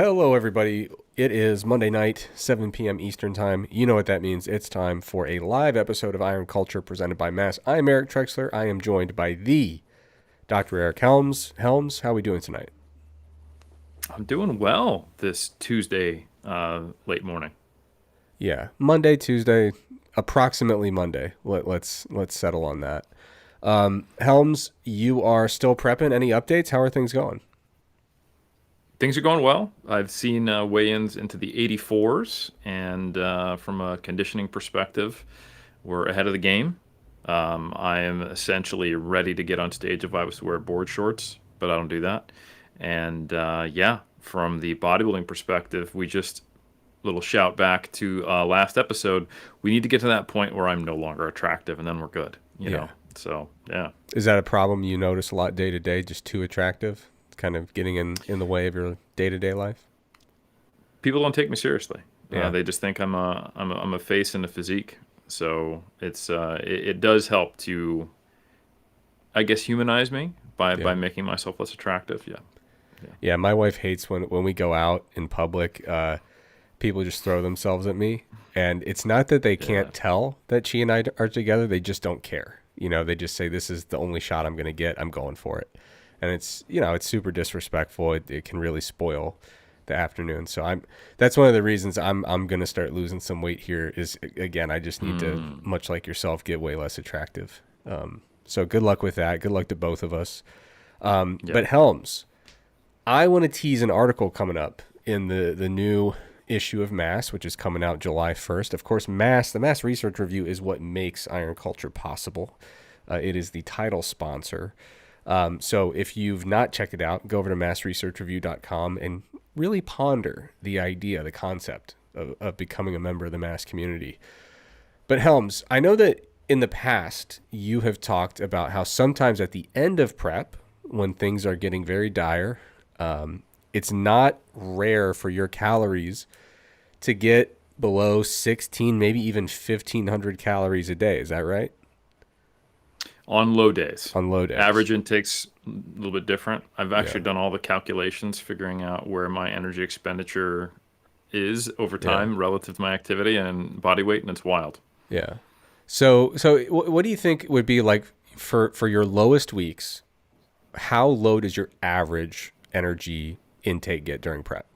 Hello, everybody. It is Monday night, 7 p.m. Eastern Time. You know what that means. It's time for a live episode of Iron Culture presented by Mass. I am Eric Trexler. I am joined by the Dr. Eric Helms. Helms, how are we doing tonight? I'm doing well this Tuesday late morning. Yeah, Monday, Tuesday, approximately Monday. Let's settle on that. Helms, you are still prepping. Any updates? How are things going? Things are going well. I've seen weigh-ins into the 84s, and from a conditioning perspective, we're ahead of the game. I am essentially ready to get on stage if I was to wear board shorts, but I don't do that. And yeah, from the bodybuilding perspective, we just little shout back to last episode. We need to get to that point where I'm no longer attractive, and then we're good. You Yeah. know. So yeah. Is that a problem you notice a lot day to day, just too attractive? Kind of getting in the way of your day-to-day life? People don't take me seriously. Yeah. They just think I'm a face and a physique. So it does help to, I guess, humanize me by Yeah. making myself less attractive. Yeah. Yeah, my wife hates when we go out in public, people just throw themselves at me. And it's not that they Yeah. can't tell that she and I are together. They just don't care. They just say, this is the only shot I'm going to get. I'm going for it. And it's super disrespectful. It can really spoil the afternoon. So that's one of the reasons I'm going to start losing some weight here is, again, I just need to, much like yourself, get way less attractive. So good luck with that. Good luck to both of us. Yeah. But Helms, I want to tease an article coming up in the new issue of Mass, which is coming out July 1st. Of course, the Mass Research Review is what makes Iron Culture possible. It is the title sponsor. So if you've not checked it out, go over to massresearchreview.com and really ponder the idea, the concept of becoming a member of the Mass community. But Helms, I know that in the past, you have talked about how sometimes at the end of prep, when things are getting very dire, it's not rare for your calories to get below 16, maybe even 1,500 calories a day. Is that right? On low days. On low days. Average intake's a little bit different. I've actually Yeah. done all the calculations, figuring out where my energy expenditure is over Yeah. time relative to my activity and body weight, and it's wild. Yeah. So what do you think would be like for your lowest weeks? How low does your average energy intake get during prep?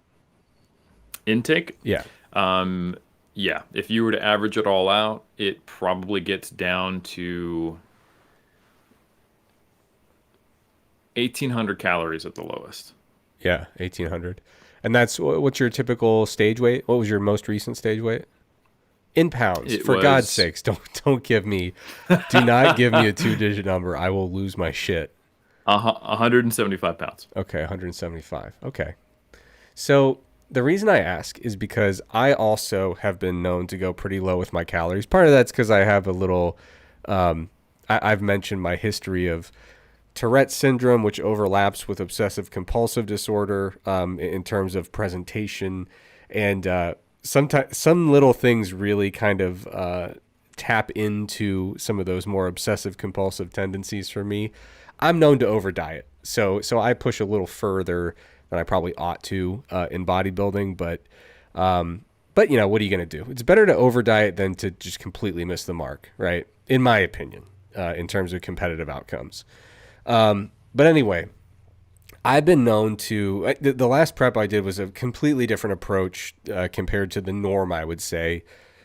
Intake. Yeah. Yeah, if you were to average it all out, it probably gets down to 1,800 calories at the lowest. Yeah, 1,800. And that's what's your typical stage weight? What was your most recent stage weight? In pounds. It For God's was sakes, don't give me do not give me a two-digit number. I will lose my shit. 175 pounds. Okay, 175. Okay. So the reason I ask is because I also have been known to go pretty low with my calories. Part of that's because I have a little, I've mentioned my history of Tourette syndrome, which overlaps with obsessive compulsive disorder in terms of presentation. And sometimes some little things really kind of tap into some of those more obsessive compulsive tendencies for me. I'm known to over diet. So I push a little further than I probably ought to in bodybuilding, but what are you going to do? It's better to over diet than to just completely miss the mark, right? In my opinion, in terms of competitive outcomes. But anyway, I've been known to, the last prep I did was a completely different approach compared to the norm, I would say,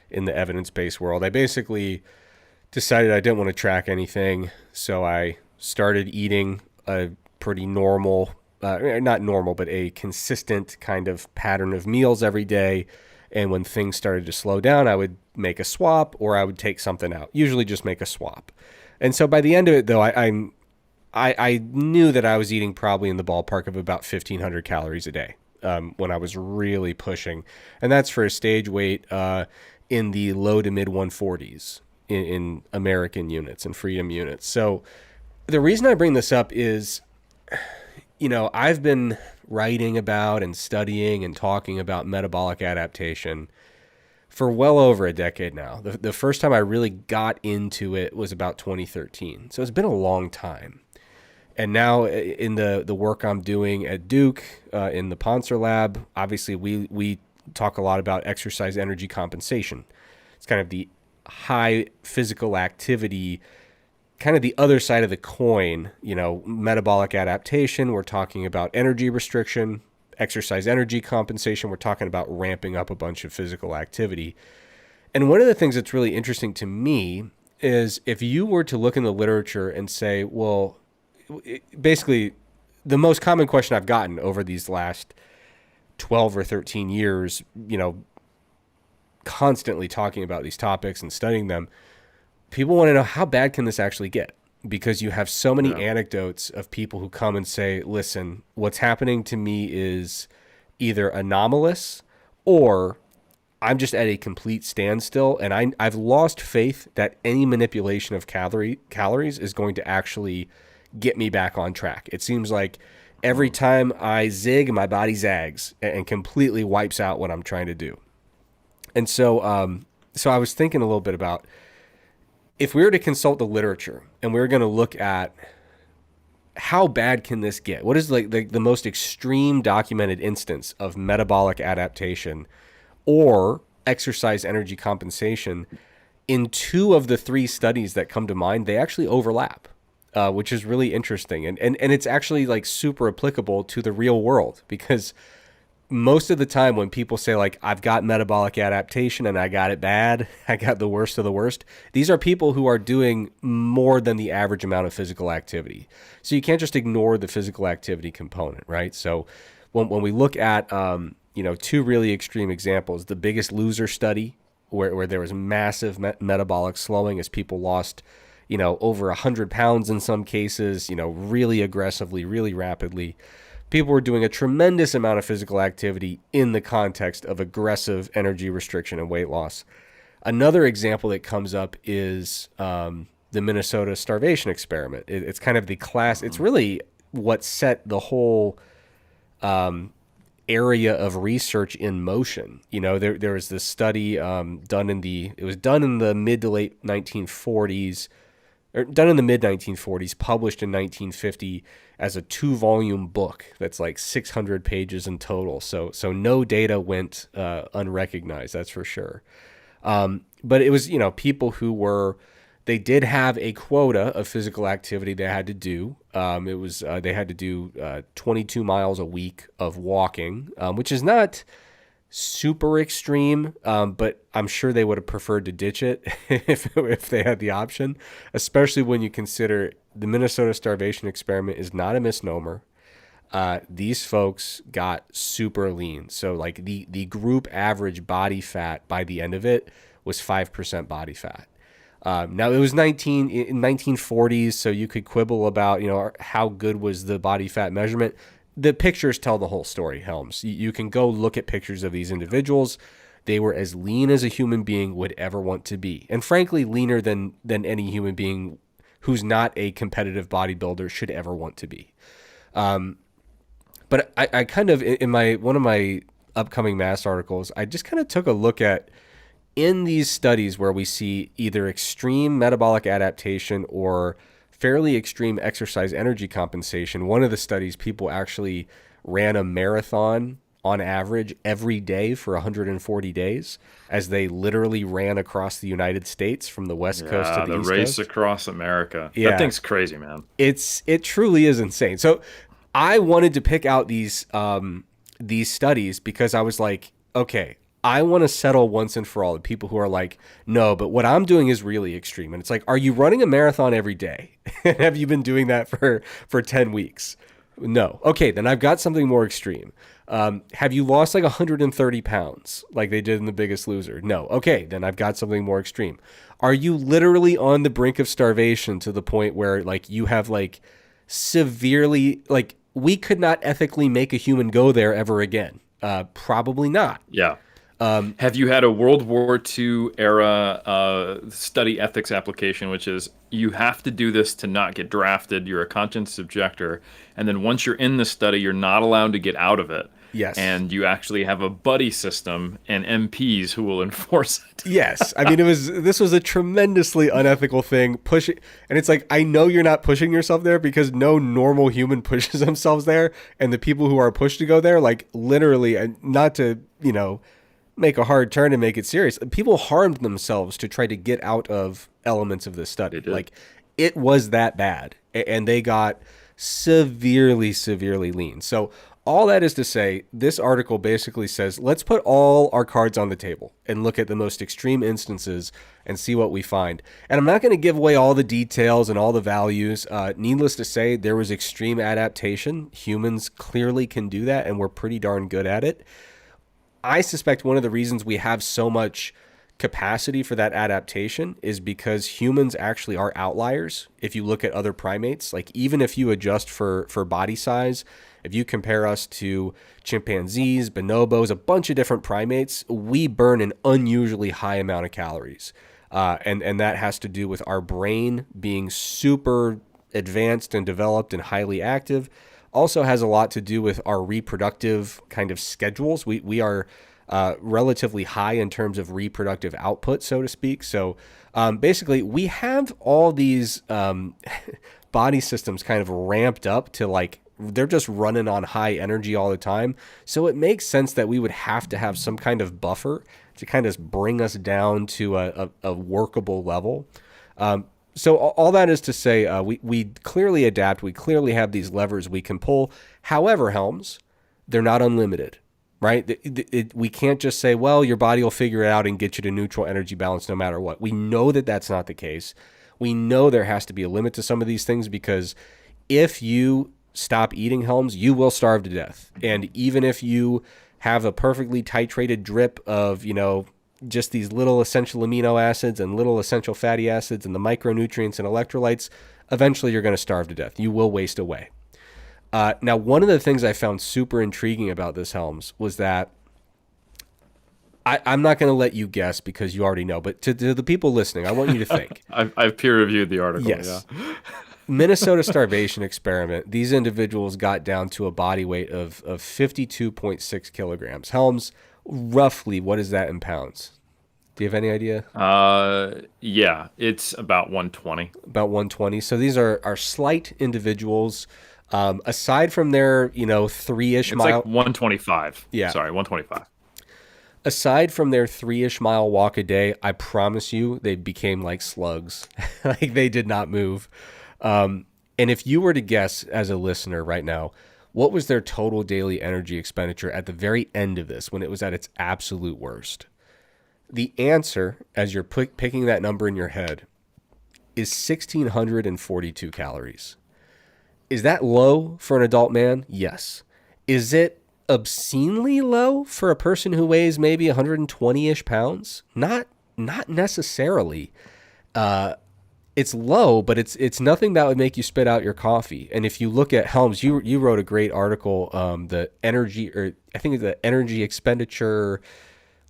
in the evidence-based world. I basically decided I didn't want to track anything, so I started eating a pretty normal, not normal, but a consistent kind of pattern of meals every day. And when things started to slow down, I would make a swap or I would take something out, usually just make a swap. And so by the end of it, though, I knew that I was eating probably in the ballpark of about 1,500 calories a day when I was really pushing. And that's for a stage weight in the low to mid 140s in American units and freedom units. So the reason I bring this up is, I've been writing about and studying and talking about metabolic adaptation for well over a decade now. The first time I really got into it was about 2013. So it's been a long time. And now in the work I'm doing at Duke in the Poncer lab, obviously we talk a lot about exercise energy compensation. It's kind of the high physical activity, kind of the other side of the coin, metabolic adaptation. We're talking about energy restriction, exercise energy compensation. We're talking about ramping up a bunch of physical activity. And one of the things that's really interesting to me is if you were to look in the literature and say, well, basically the most common question I've gotten over these last 12 or 13 years, constantly talking about these topics and studying them, people want to know how bad can this actually get? Because you have so many anecdotes of people who come and say, listen, what's happening to me is either anomalous or I'm just at a complete standstill, and I've lost faith that any manipulation of calories is going to actually get me back on track. It seems like every time I zig, my body zags and completely wipes out what I'm trying to do. And so, so I was thinking a little bit about if we were to consult the literature and we were going to look at how bad can this get? What is like the most extreme documented instance of metabolic adaptation or exercise energy compensation? In 2 of the 3 studies that come to mind, they actually overlap, which is really interesting. And it's actually like super applicable to the real world, because most of the time when people say like, I've got metabolic adaptation and I got it bad, I got the worst of the worst, these are people who are doing more than the average amount of physical activity. So you can't just ignore the physical activity component, right? So when we look at, 2 really extreme examples, the Biggest Loser study, where there was massive metabolic slowing as people lost, over 100 pounds in some cases, really aggressively, really rapidly. People were doing a tremendous amount of physical activity in the context of aggressive energy restriction and weight loss. Another example that comes up is the Minnesota starvation experiment. It's kind of the class. It's really what set the whole area of research in motion. There was this study done in the mid to late 1940s, or done in the mid 1940s, published in 1950 as a 2-volume book that's like 600 pages in total. So no data went unrecognized, that's for sure. But it was, people who they did have a quota of physical activity they had to do. They had to do 22 miles a week of walking, which is not super extreme, but I'm sure they would have preferred to ditch it if they had the option, especially when you consider the Minnesota starvation experiment is not a misnomer. These folks got super lean. So like the group average body fat by the end of it was 5% body fat. Now it was in 1940s, so you could quibble about, how good was the body fat measurement. The pictures tell the whole story, Helms. You can go look at pictures of these individuals. They were as lean as a human being would ever want to be. And frankly, leaner than any human being who's not a competitive bodybuilder should ever want to be. But I kind of, in one of my upcoming mass articles, I just kind of took a look at, in these studies where we see either extreme metabolic adaptation or fairly extreme exercise energy compensation. One of the studies, people actually ran a marathon on average every day for 140 days as they literally ran across the United States from the West Coast to the East Coast. The race across America. Yeah. That thing's crazy, man. It truly is insane. So I wanted to pick out these studies because I was like, okay, I want to settle once and for all the people who are like, no, but what I'm doing is really extreme. And it's like, are you running a marathon every day? Have you been doing that for 10 weeks? No. Okay, then I've got something more extreme. Have you lost like 130 pounds like they did in The Biggest Loser? No. Okay, then I've got something more extreme. Are you literally on the brink of starvation to the point where like you have like severely, like we could not ethically make a human go there ever again? Probably not. Yeah. Have you had a World War II era study ethics application, which is you have to do this to not get drafted. You're a conscience objector. And then once you're in the study, you're not allowed to get out of it. Yes. and you actually have a buddy system and MPs who will enforce it. Yes. I mean, this was a tremendously unethical thing. Pushing, and it's like, I know you're not pushing yourself there because no normal human pushes themselves there. And the people who are pushed to go there, like literally, and not to, make a hard turn and make it serious. People harmed themselves to try to get out of elements of this study. Like, it was that bad, and they got severely, severely lean. So all that is to say, this article basically says, let's put all our cards on the table and look at the most extreme instances and see what we find. And I'm not going to give away all the details and all the values. Needless to say, there was extreme adaptation. Humans clearly can do that, and we're pretty darn good at it. I suspect one of the reasons we have so much capacity for that adaptation is because humans actually are outliers. If you look at other primates, like even if you adjust for body size, if you compare us to chimpanzees, bonobos, a bunch of different primates, we burn an unusually high amount of calories. And that has to do with our brain being super advanced and developed and highly active. Also has a lot to do with our reproductive kind of schedules. We are relatively high in terms of reproductive output, so to speak. So basically, we have all these body systems kind of ramped up to like, they're just running on high energy all the time. So it makes sense that we would have to have some kind of buffer to kind of bring us down to a workable level. So all that is to say, we clearly adapt. We clearly have these levers we can pull. However, Helms, they're not unlimited, right? We can't just say, well, your body will figure it out and get you to neutral energy balance no matter what. We know that that's not the case. We know there has to be a limit to some of these things because if you stop eating, Helms, you will starve to death. And even if you have a perfectly titrated drip of, just these little essential amino acids and little essential fatty acids and the micronutrients and electrolytes, eventually you're going to starve to death. You will waste away. Now, one of the things I found super intriguing about this, Helms, was that I'm not going to let you guess because you already know, but to the people listening, I want you to think. I've peer reviewed the article. Yes. Yeah. Minnesota starvation experiment. These individuals got down to a body weight of 52.6 kilograms. Helms, roughly, what is that in pounds? Do you have any idea? Yeah, it's about 120. About 120. So these are slight individuals. Aside from their, 3-ish It's mile. like 125. Yeah. Sorry, 125. Aside from their 3-ish mile walk a day, I promise you, they became like slugs. Like they did not move. And if you were to guess as a listener right now, what was their total daily energy expenditure at the very end of this when it was at its absolute worst? The answer, as you're picking that number in your head, is 1,642 calories. Is that low for an adult man? Yes. Is it obscenely low for a person who weighs maybe 120-ish pounds? Not necessarily. It's low, but it's nothing that would make you spit out your coffee. And if you look at Helms, you wrote a great article, the energy, or I think it's the energy expenditure.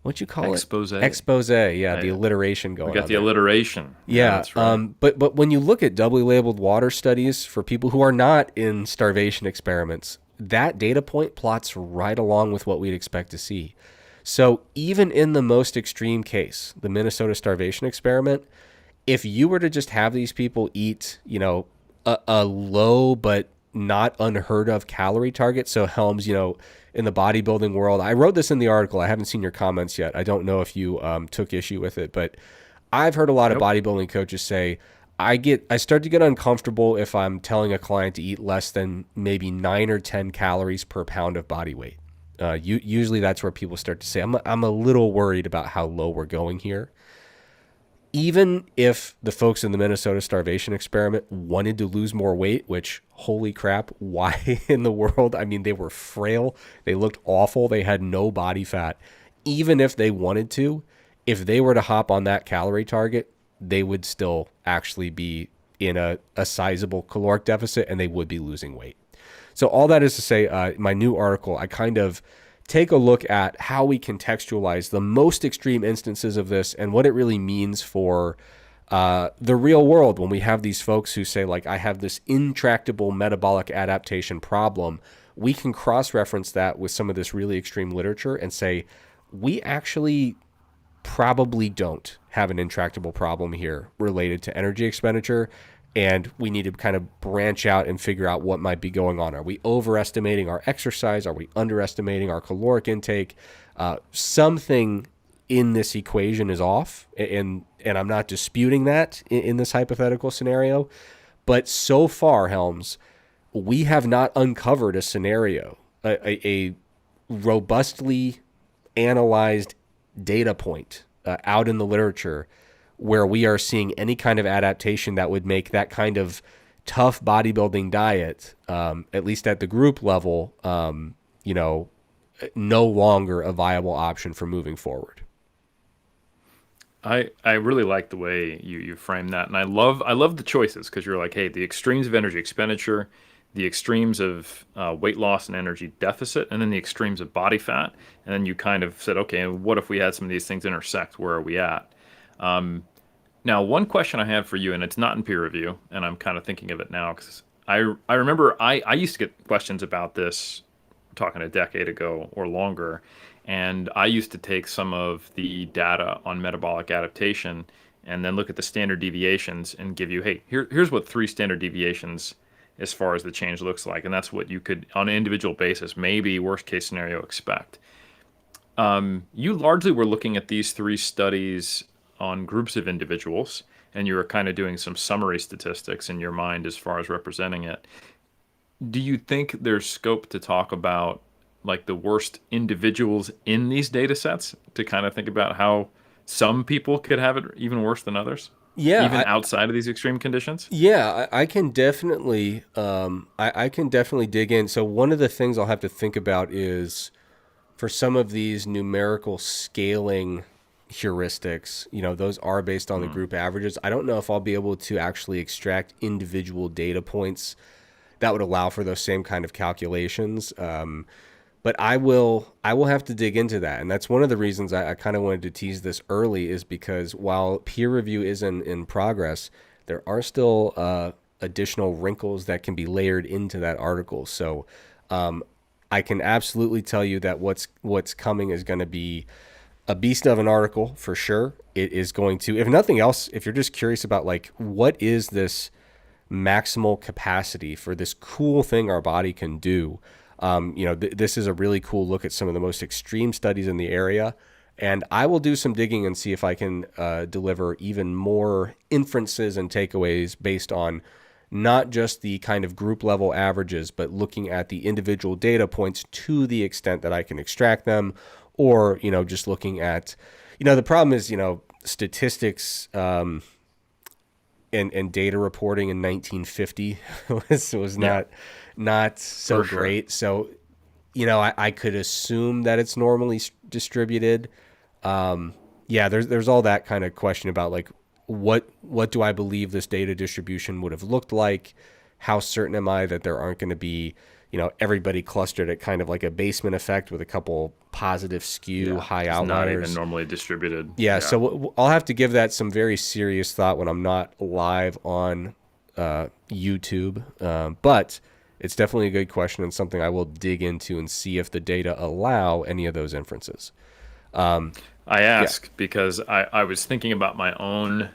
What'd you call Expose. it? Expose. Yeah, the alliteration going on. We got the there. alliteration. Yeah, that's right. But when you look at doubly labeled water studies for people who are not in starvation experiments, that data point plots right along with what we'd expect to see. So even in the most extreme case, the Minnesota starvation experiment, if you were to just have these people eat, a low but not unheard of calorie target. So Helms, in the bodybuilding world, I wrote this in the article. I haven't seen your comments yet. I don't know if you took issue with it, but I've heard a lot of bodybuilding coaches say, I start to get uncomfortable if I'm telling a client to eat less than maybe 9 or 10 calories per pound of body weight. Usually that's where people start to say, I'm a little worried about how low we're going here. Even if the folks in the Minnesota starvation experiment wanted to lose more weight, which, holy crap, why in the world? I mean, they were frail. They looked awful. They had no body fat. Even if they wanted to, if they were to hop on that calorie target, they would still actually be in a sizable caloric deficit and they would be losing weight. So all that is to say, my new article, I kind of take a look at how we contextualize the most extreme instances of this and what it really means for the real world when we have these folks who say, like, I have this intractable metabolic adaptation problem. we can cross-reference that with some of this really extreme literature and say, we actually probably don't have an intractable problem here related to energy expenditure, and we need to kind of branch out and figure out what might be going on. Are we overestimating our exercise? Are we underestimating our caloric intake? Something in this equation is off, and I'm not disputing that in this hypothetical scenario, but so far, Helms, we have not uncovered a scenario, a robustly analyzed data point out in the literature where we are seeing any kind of adaptation that would make that kind of tough bodybuilding diet, at least at the group level, no longer a viable option for moving forward. I really like the way you frame that, and I love the choices, because you're like, hey, the extremes of energy expenditure, the extremes of weight loss and energy deficit, and then the extremes of body fat, and then you kind of said, okay, and what if we had some of these things intersect? Where are we at? Now, one question I have for you, and it's not in peer review, and I'm kind of thinking of it now because I remember I used to get questions about this talking a decade ago or longer. And I used to take some of the data on metabolic adaptation and then look at the standard deviations and give you, hey, here's what 3 standard deviations as far as the change looks like. And that's what you could, on an individual basis, maybe worst case scenario, expect. You largely were looking at these 3 studies on groups of individuals, and you were kind of doing some summary statistics in your mind as far as representing it. Do you think there's scope to talk about like the worst individuals in these data sets to kind of think about how some people could have it even worse than others? Yeah, Even outside of these extreme conditions? yeah, I can definitely, I can definitely dig in. So one of the things I'll have to think about is for some of these numerical scaling heuristics, those are based on the group averages. I don't know if I'll be able to actually extract individual data points that would allow for those same kind of calculations. But I will have to dig into that. And that's one of the reasons I kind of wanted to tease this early, is because while peer review is in progress, there are still additional wrinkles that can be layered into that article. So I can absolutely tell you that what's coming is going to be a beast of an article for sure. It is going to, if nothing else, if you're just curious about like, what is this maximal capacity for this cool thing our body can do, this is a really cool look at some of the most extreme studies in the area. And I will do some digging and see if I can deliver even more inferences and takeaways based on not just the kind of group level averages, but looking at the individual data points to the extent that I can extract them, or, just looking at, the problem is, statistics and data reporting in 1950 was not so great. So, I could assume that it's normally distributed. There's all that kind of question about like, what do I believe this data distribution would have looked like? How certain am I that there aren't going to be, everybody clustered at kind of like a basement effect with a couple positive skew, high outliers. Not even normally distributed. Yeah, so I'll have to give that some very serious thought when I'm not live on YouTube. But it's definitely a good question and something I will dig into and see if the data allow any of those inferences. I ask because I was thinking about my own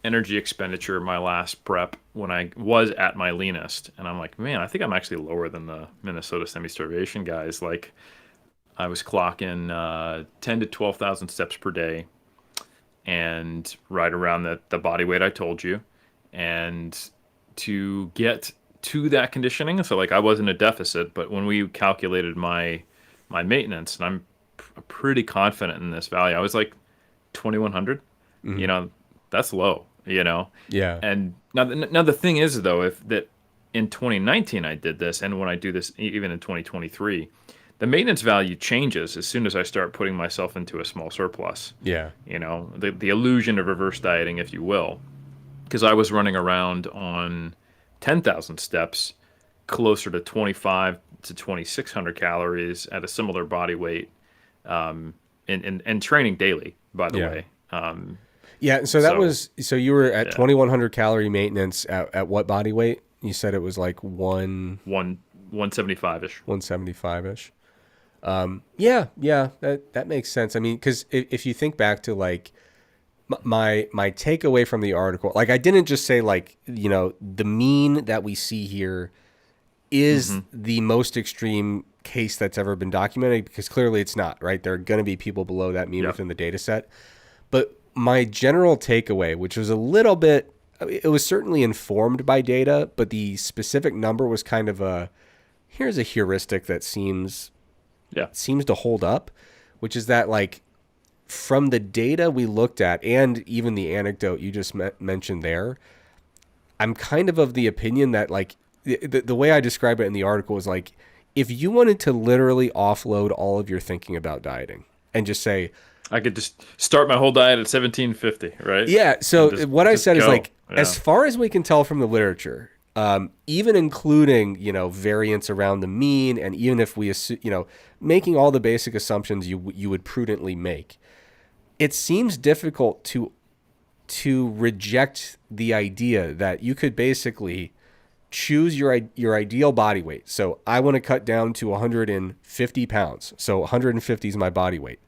energy expenditure my last prep when I was at my leanest, and I'm like, man, I think I'm actually lower than the Minnesota semi-starvation guys. Like, I was clocking 10 to 12,000 steps per day, and right around the body weight I told you. And to get to that conditioning, so like I wasn't a deficit, but when we calculated my maintenance, and I'm pretty confident in this value, I was like 2,100. That's low. Yeah. And now the thing is though, if that in 2019 I did this, and when I do this even in 2023, the maintenance value changes as soon as I start putting myself into a small surplus. Yeah. The illusion of reverse dieting, if you will, because I was running around on 10,000 steps, closer to 25 to 2,600 calories at a similar body weight, and training daily, by the way. So you were at 2,100 calorie maintenance at what body weight? You said it was like 1 175-ish. 175-ish. Yeah, that makes sense. I mean, because if you think back to like my takeaway from the article, like I didn't just say like, the mean that we see here is the most extreme case that's ever been documented, because clearly it's not, right? There are going to be people below that mean within the data set. But my general takeaway, which was a little bit, it was certainly informed by data, but the specific number was kind of here's a heuristic that seems to hold up, which is that like from the data we looked at and even the anecdote you just mentioned there, I'm kind of the opinion that like the way I describe it in the article is like, if you wanted to literally offload all of your thinking about dieting and just say, I could just start my whole diet at 1750, right? Yeah. So what I said is like, as far as we can tell from the literature, even including, variance around the mean, and even if we assume, making all the basic assumptions you would prudently make, it seems difficult to reject the idea that you could basically choose your ideal body weight. So I want to cut down to 150 pounds. So 150 is my body weight.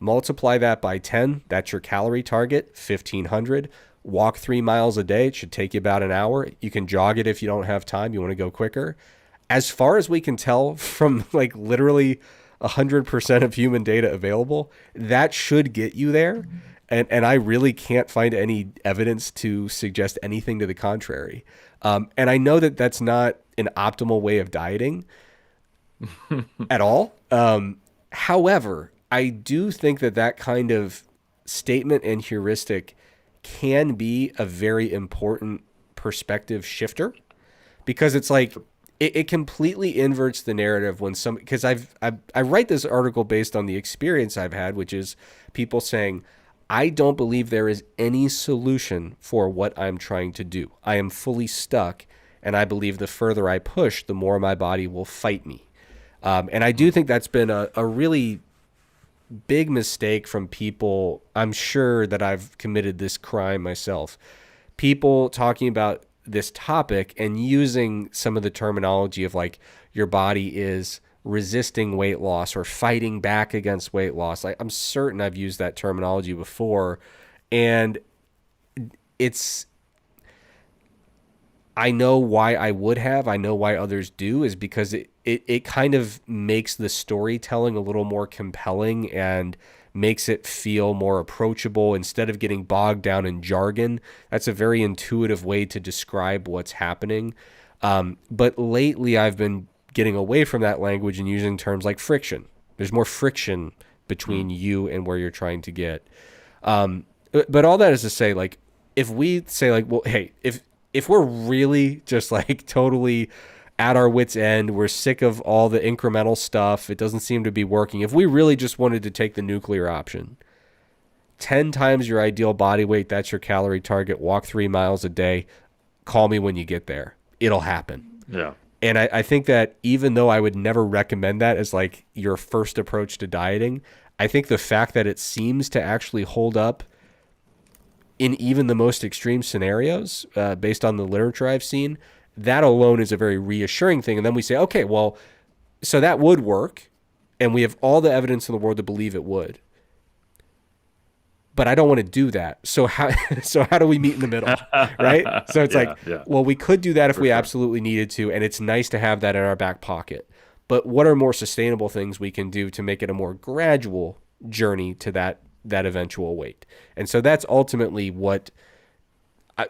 Multiply that by 10. That's your calorie target, 1,500. Walk 3 miles a day. It should take you about an hour. You can jog it if you don't have time. You want to go quicker. As far as we can tell from like literally 100% of human data available, that should get you there. And I really can't find any evidence to suggest anything to the contrary. And I know that that's not an optimal way of dieting at all. However, I do think that kind of statement and heuristic can be a very important perspective shifter, because it's like it completely inverts the narrative when because I write this article based on the experience I've had, which is people saying, I don't believe there is any solution for what I'm trying to do. I am fully stuck, and I believe the further I push, the more my body will fight me. And I do think that's been a really big mistake from people. I'm sure that I've committed this crime myself. People talking about this topic and using some of the terminology of like your body is resisting weight loss or fighting back against weight loss. Like, I'm certain I've used that terminology before, and I know why I would have. I know why others do, is because it kind of makes the storytelling a little more compelling and makes it feel more approachable instead of getting bogged down in jargon. That's a very intuitive way to describe what's happening. But lately I've been getting away from that language and using terms like friction. There's more friction between you and where you're trying to get. But all that is to say, like, if we say like, well, hey, if we're really just like totally at our wit's end, we're sick of all the incremental stuff, it doesn't seem to be working. If we really just wanted to take the nuclear option, 10 times your ideal body weight, that's your calorie target, walk 3 miles a day, call me when you get there. It'll happen. Yeah. And I think that even though I would never recommend that as like your first approach to dieting, I think the fact that it seems to actually hold up in even the most extreme scenarios, based on the literature I've seen, that alone is a very reassuring thing. And then we say, okay, well, so that would work, and we have all the evidence in the world to believe it would. But I don't want to do that. So how do we meet in the middle, right? So it's well, we could do that if we absolutely needed to, and it's nice to have that in our back pocket. But what are more sustainable things we can do to make it a more gradual journey to that eventual weight? And so that's ultimately what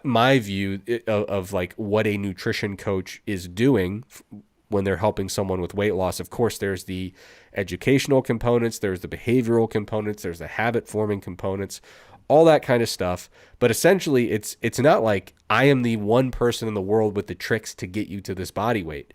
my view of like what a nutrition coach is doing when they're helping someone with weight loss. Of course, there's the educational components, there's the behavioral components, there's the habit forming components, all that kind of stuff. But essentially, it's not like I am the one person in the world with the tricks to get you to this body weight.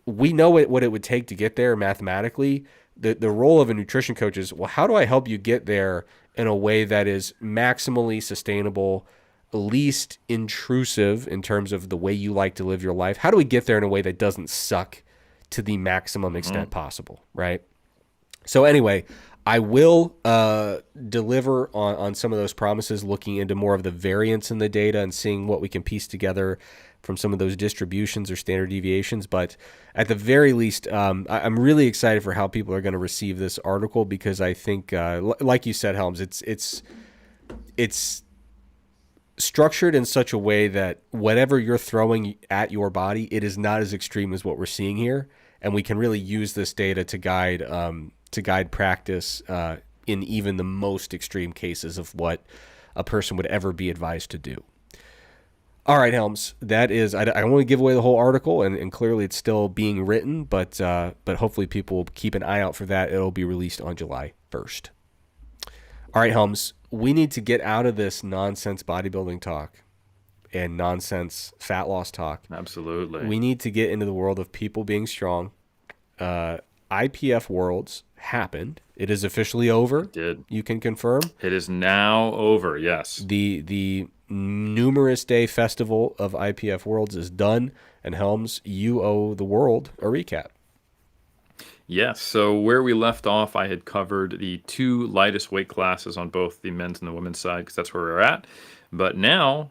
We know what it would take to get there mathematically. The role of a nutrition coach is, well, how do I help you get there in a way that is maximally sustainable, least intrusive in terms of the way you like to live your life? How do we get there in a way that doesn't suck to the maximum extent possible, right? So anyway, I will deliver on some of those promises, looking into more of the variance in the data and seeing what we can piece together from some of those distributions or standard deviations. But at the very least, I'm really excited for how people are going to receive this article, because I think, like you said, Helms, it's structured in such a way that whatever you're throwing at your body, it is not as extreme as what we're seeing here, and we can really use this data to guide practice in even the most extreme cases of what a person would ever be advised to do. All right, Helms, that is, I don't want to give away the whole article, and clearly it's still being written, but hopefully people will keep an eye out for that. It'll be released on July 1st. All right, Helms, we need to get out of this nonsense bodybuilding talk and nonsense fat loss talk. Absolutely. We need to get into the world of people being strong. IPF Worlds happened. It is officially over. It did. You can confirm. It is now over, yes. The numerous day festival of IPF Worlds is done, and Helms, you owe the world a recap. Yes, so where we left off, I had covered the two lightest weight classes on both the men's and the women's side, because that's where we're at. But now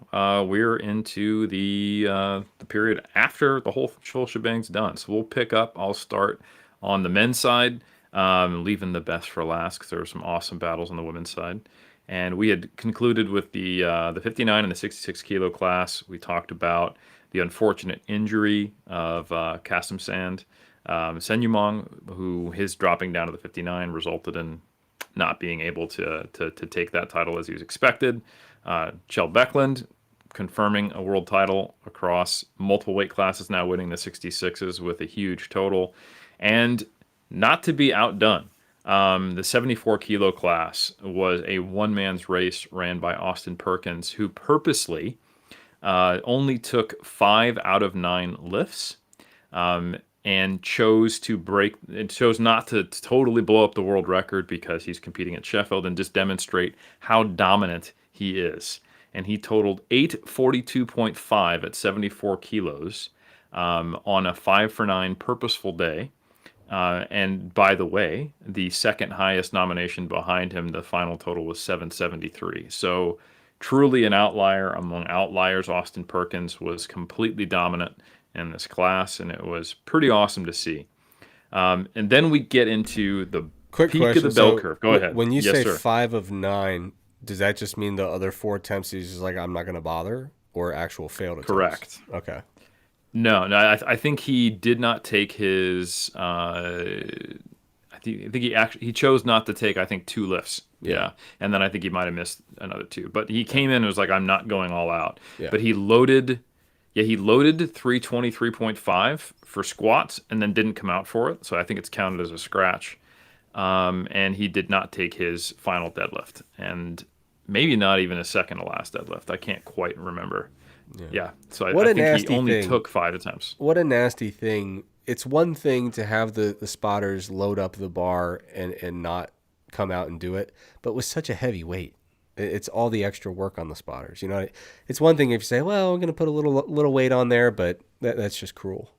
we're into the period after the whole shebang's done. So we'll pick up. I'll start on the men's side, leaving the best for last, because there were some awesome battles on the women's side. And we had concluded with the 59 and the 66 kilo class. We talked about the unfortunate injury of Kasim Sand. Senyumong, who his dropping down to the 59 resulted in not being able to take that title as he was expected. Kjell Beckland confirming a world title across multiple weight classes, now winning the 66s with a huge total. And not to be outdone, the 74 kilo class was a one-man's race ran by Austin Perkins, who purposely only took 5 out of 9 lifts. And chose not to totally blow up the world record, because he's competing at Sheffield, and just demonstrate how dominant he is. And he totaled 842.5 at 74 kilos on a 5 for 9 purposeful day. And by the way, the second highest nomination behind him, the final total was 773. So truly an outlier among outliers. Austin Perkins was completely dominant in this class, and it was pretty awesome to see. And then we get into the peak of the bell curve. Go ahead. When you yes, say sir. 5 of 9, does that just mean the other 4 attempts he's just like, I'm not going to bother, or actual failed attempts? Correct. Okay. No, I think he did not take his. I think he chose not to take, I think, 2 lifts. Yeah. And then I think he might have missed another 2. But he came in and was like, I'm not going all out. Yeah. But he loaded 323.5 for squats and then didn't come out for it. So I think it's counted as a scratch. And he did not take his final deadlift, and maybe not even a second to last deadlift. I can't quite remember. Yeah. So I think he only took 5 attempts. What a nasty thing. It's one thing to have the spotters load up the bar and not come out and do it, but with such a heavy weight. It's all the extra work on the spotters. You know, it's one thing if you say, well, I'm going to put a little weight on there, but that's just cruel.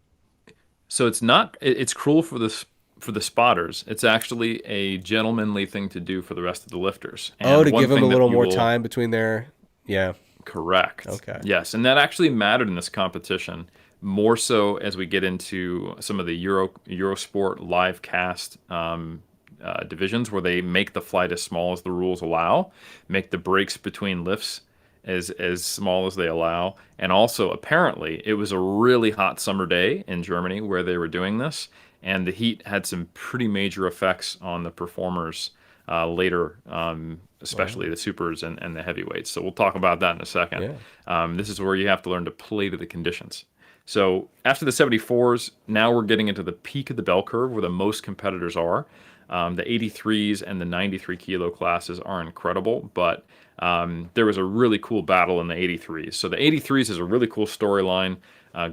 So it's cruel for the spotters. It's actually a gentlemanly thing to do for the rest of the lifters. And to give them a little more time between their, yeah. Correct. Okay. Yes, and that actually mattered in this competition, more so as we get into some of the Eurosport live cast divisions, where they make the flight as small as the rules allow, make the breaks between lifts as small as they allow. And also, apparently, it was a really hot summer day in Germany where they were doing this, and the heat had some pretty major effects on the performers later, especially the supers and the heavyweights. So we'll talk about that in a second. Yeah. This is where you have to learn to play to the conditions. So after the 74s, now we're getting into the peak of the bell curve where the most competitors are. The 83s and the 93 kilo classes are incredible, but there was a really cool battle in the 83s. So the 83s is a really cool storyline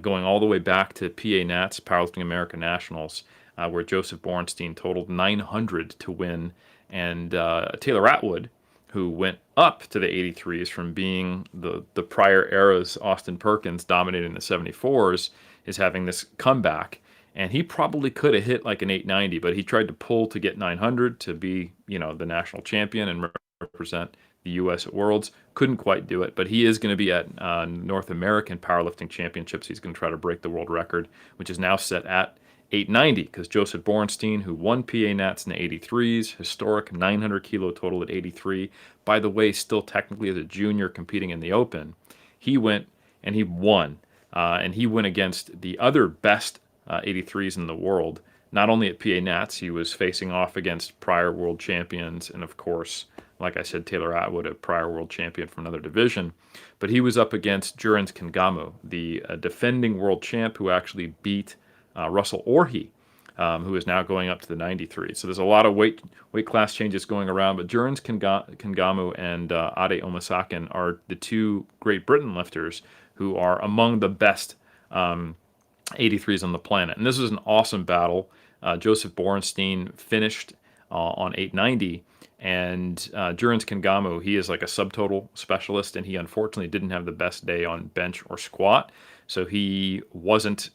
going all the way back to PA Nats, Powerlifting America Nationals, where Joseph Bornstein totaled 900 to win, and Taylor Atwood, who went up to the 83s from being the prior era's Austin Perkins dominating the 74s, is having this comeback. and he probably could have hit like an 890, but he tried to pull to get 900 to be, the national champion and represent the U.S. at Worlds. Couldn't quite do it, but he is going to be at North American Powerlifting Championships. He's going to try to break the world record, which is now set at 890, because Joseph Borenstein, who won PA Nats in the 83s, historic 900 kilo total at 83, by the way, still technically as a junior competing in the Open, he went and he won. And he went against the other best 83s in the world. Not only at PA Nats, he was facing off against prior world champions, and of course, like I said, Taylor Atwood, a prior world champion from another division. But he was up against Jurens Kingamu, the defending world champ who actually beat Russell Orhe, who is now going up to the 93. So there's a lot of weight class changes going around. But Jurens Kingamu and Ade Omasakin are the two Great Britain lifters who are among the best 83s on the planet. And this was an awesome battle. Joseph Borenstein finished on 890. And Jurens Kingamu, he is like a subtotal specialist, and he unfortunately didn't have the best day on bench or squat. So he wasn't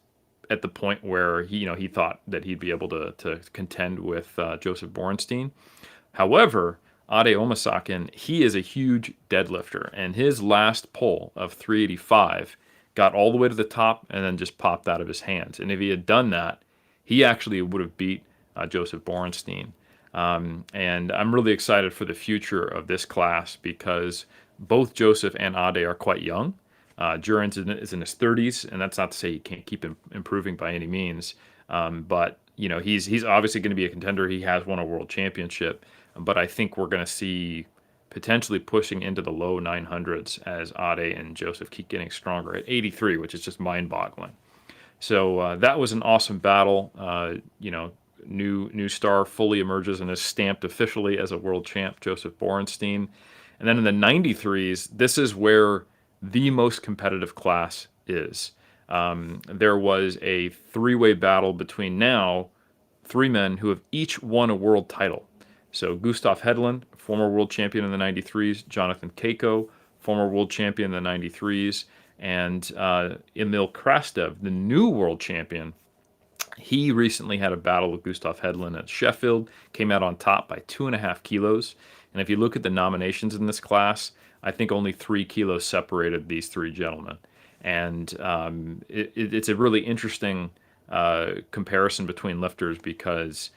at the point where he thought that he'd be able to contend with Joseph Borenstein. However, Ade Omasakin, he is a huge deadlifter, and his last pull of 385 got all the way to the top and then just popped out of his hands. And if he had done that, he actually would have beat Joseph Borenstein. And I'm really excited for the future of this class because both Joseph and Ade are quite young. Jurens is in his 30s, and that's not to say he can't keep improving by any means. But he's obviously going to be a contender. He has won a world championship, but I think we're going to see potentially pushing into the low 900s as Ade and Joseph keep getting stronger at 83, which is just mind-boggling. So that was an awesome battle. New star fully emerges and is stamped officially as a world champ, Joseph Borenstein. And then in the 93s, this is where the most competitive class is. There was a three-way battle between now three men who have each won a world title. So Gustav Hedlund, former world champion in the 93s, Jonathan Keiko, former world champion in the 93s, and Emil Krastev, the new world champion. He recently had a battle with Gustav Hedlund at Sheffield, came out on top by 2.5 kilos. And if you look at the nominations in this class, I think only 3 kilos separated these three gentlemen. And it's a really interesting comparison between lifters because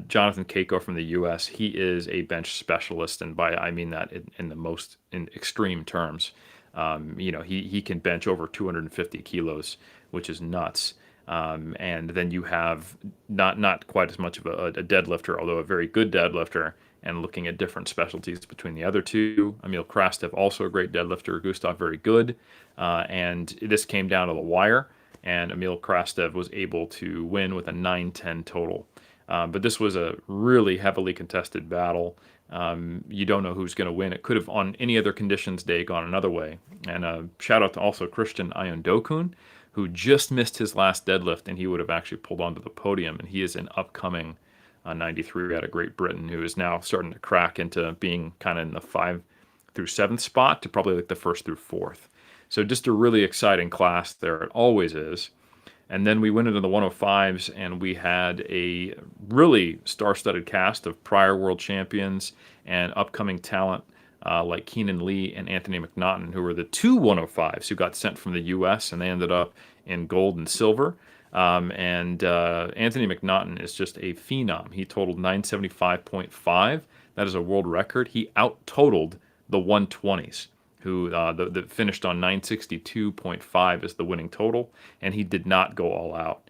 Jonathan Keiko from the U.S., he is a bench specialist, and I mean that in extreme terms. He can bench over 250 kilos, which is nuts. And then you have not quite as much of a deadlifter, although a very good deadlifter, and looking at different specialties between the other two. Emil Krastev, also a great deadlifter. Gustav, very good. And this came down to the wire, and Emil Krastev was able to win with a 9-10 total. But this was a really heavily contested battle. You don't know who's going to win. It could have, on any other conditions day, gone another way. And shout out to also Christian Ayondokun, who just missed his last deadlift, and he would have actually pulled onto the podium. And he is an upcoming 93 out of Great Britain, who is now starting to crack into being kind of in the 5th through 7th spot to probably like the 1st through 4th. So just a really exciting class there. It always is. And then we went into the 105s, and we had a really star-studded cast of prior world champions and upcoming talent like Keenan Lee and Anthony McNaughton, who were the two 105s who got sent from the U.S., and they ended up in gold and silver. And Anthony McNaughton is just a phenom. He totaled 975.5. That is a world record. He out-totaled the 120s, who that finished on 962.5 as the winning total, and he did not go all out.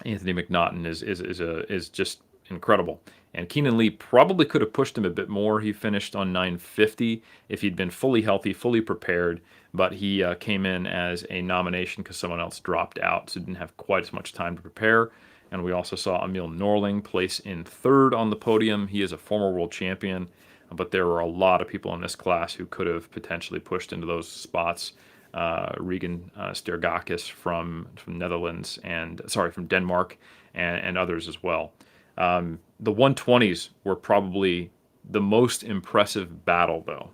Anthony McNaughton is just incredible. And Keenan Lee probably could have pushed him a bit more. He finished on 950 if he'd been fully healthy, fully prepared, but he came in as a nomination because someone else dropped out, so didn't have quite as much time to prepare. And we also saw Emil Norling place in 3rd on the podium. He is a former world champion, but there were a lot of people in this class who could have potentially pushed into those spots. Regan Stergakis from Netherlands from Denmark, and others as well. The 120s were probably the most impressive battle, though.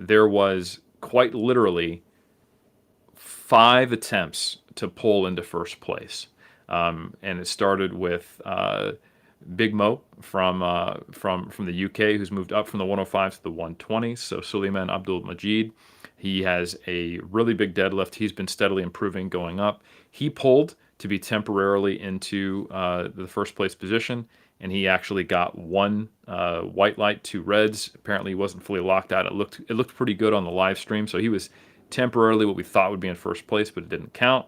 There was quite literally 5 attempts to pull into first place. And it started with Big Mo from the UK, who's moved up from the 105 to the 120. So Suleiman Abdul Majid, he has a really big deadlift. He's been steadily improving, going up. He pulled to be temporarily into the first place position, and he actually got one white light, two reds. Apparently, he wasn't fully locked out. It looked pretty good on the live stream, so he was temporarily what we thought would be in first place, but it didn't count.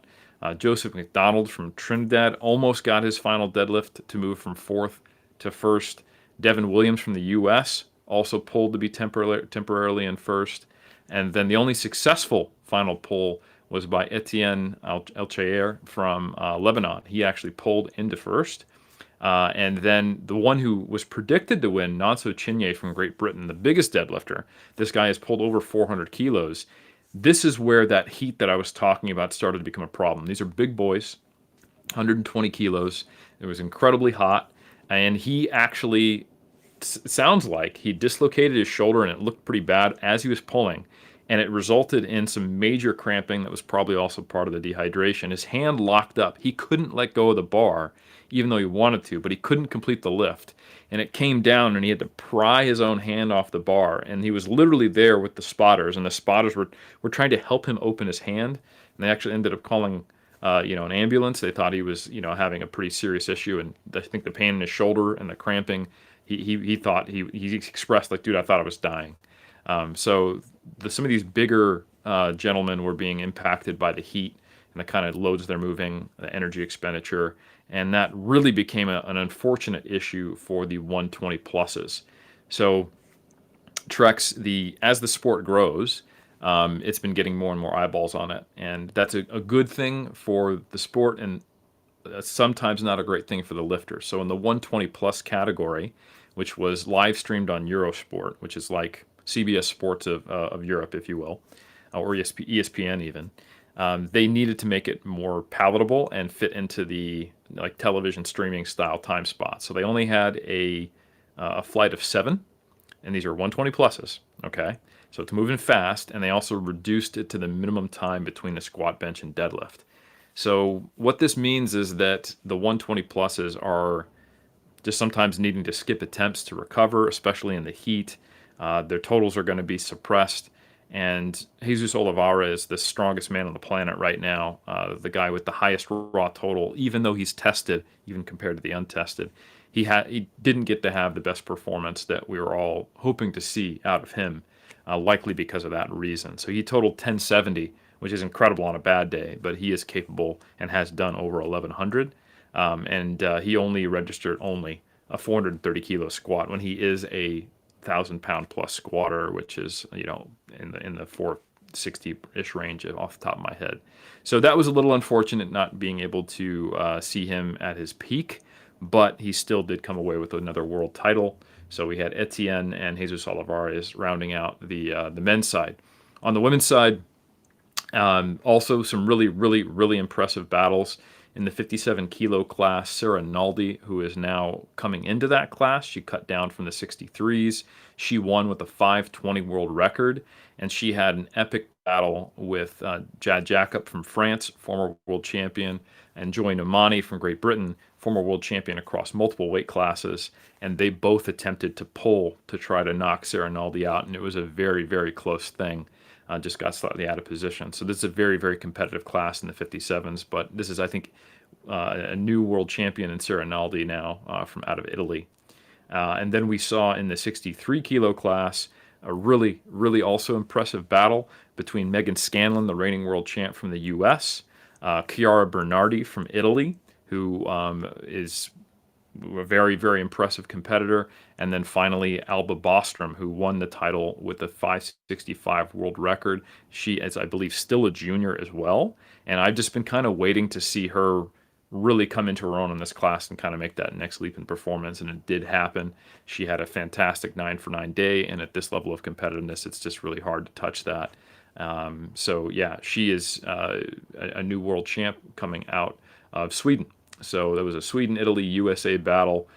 Joseph McDonald from Trinidad almost got his final deadlift to move from fourth to first. Devin Williams from the U.S. also pulled to be temporarily in first. And then the only successful final pull was by Etienne El from Lebanon. He actually pulled into first. And then the one who was predicted to win, Nonso Chinye from Great Britain, the biggest deadlifter. This guy has pulled over 400 kilos. This is where that heat that I was talking about started to become a problem. These are big boys, 120 kilos. It was incredibly hot. And he actually, sounds like he dislocated his shoulder, and it looked pretty bad as he was pulling. And it resulted in some major cramping that was probably also part of the dehydration. His hand locked up. He couldn't let go of the bar, even though he wanted to, but he couldn't complete the lift. And it came down, and he had to pry his own hand off the bar. And he was literally there with the spotters, and the spotters were trying to help him open his hand. And they actually ended up calling an ambulance. They thought he was, having a pretty serious issue, and I think the pain in his shoulder and the cramping, he thought he expressed like, dude, I thought I was dying. So some of these bigger gentlemen were being impacted by the heat and the kind of loads they're moving, the energy expenditure, and that really became an unfortunate issue for the 120 pluses. So Trex, as the sport grows, it's been getting more and more eyeballs on it, and that's a good thing for the sport, and sometimes not a great thing for the lifters. So in the 120 plus category, which was live streamed on Eurosport, which is like CBS Sports of Europe, if you will, or ESPN even, they needed to make it more palatable and fit into the television streaming style time spots. So they only had a flight of 7, and these are 120 pluses. Okay, so it's moving fast, and they also reduced it to the minimum time between the squat, bench, and deadlift. So what this means is that the 120 pluses are just sometimes needing to skip attempts to recover, especially in the heat. Their totals are going to be suppressed. And Jesus Oliveira is the strongest man on the planet right now, the guy with the highest raw total, even though he's tested, even compared to the untested. He didn't get to have the best performance that we were all hoping to see out of him, likely because of that reason. So he totaled 1070, which is incredible on a bad day, but he is capable and has done over 1100. And he only registered a 430 kilo squat when he is a 1,000-pound plus squatter, which is in the 460-ish range off the top of my head. So that was a little unfortunate not being able to see him at his peak, but he still did come away with another world title. So we had Etienne and Jesus Olivares rounding out the men's side. On the women's side, also some really, really, really impressive battles. In the 57 kilo class, Sarah Naldi, who is now coming into that class, she cut down from the 63s. She won with a 5:20 world record, and she had an epic battle with Jad Jacob from France, former world champion, and Joy Nomani from Great Britain, former world champion across multiple weight classes. And they both attempted to pull to try to knock Sarah Naldi out, and it was a very, very close thing. Just got slightly out of position. So this is a very, very competitive class in the 57s, but this is, I think, a new world champion in Sarah Naldi now from out of Italy. And then we saw in the 63 kilo class a really, really also impressive battle between Megan Scanlon, the reigning world champ from the U.S., Chiara Bernardi from Italy, who is a very, very impressive competitor, and then finally Alba Bostrom, who won the title with a 565 world record. She is, I believe, still a junior as well, and I've just been kind of waiting to see her really come into her own in this class and kind of make that next leap in performance, and it did happen. She had a fantastic 9-for-9 day, and at this level of competitiveness, it's just really hard to touch that. So yeah, she is a new world champ coming out of Sweden. So there was a Sweden, Italy, USA battle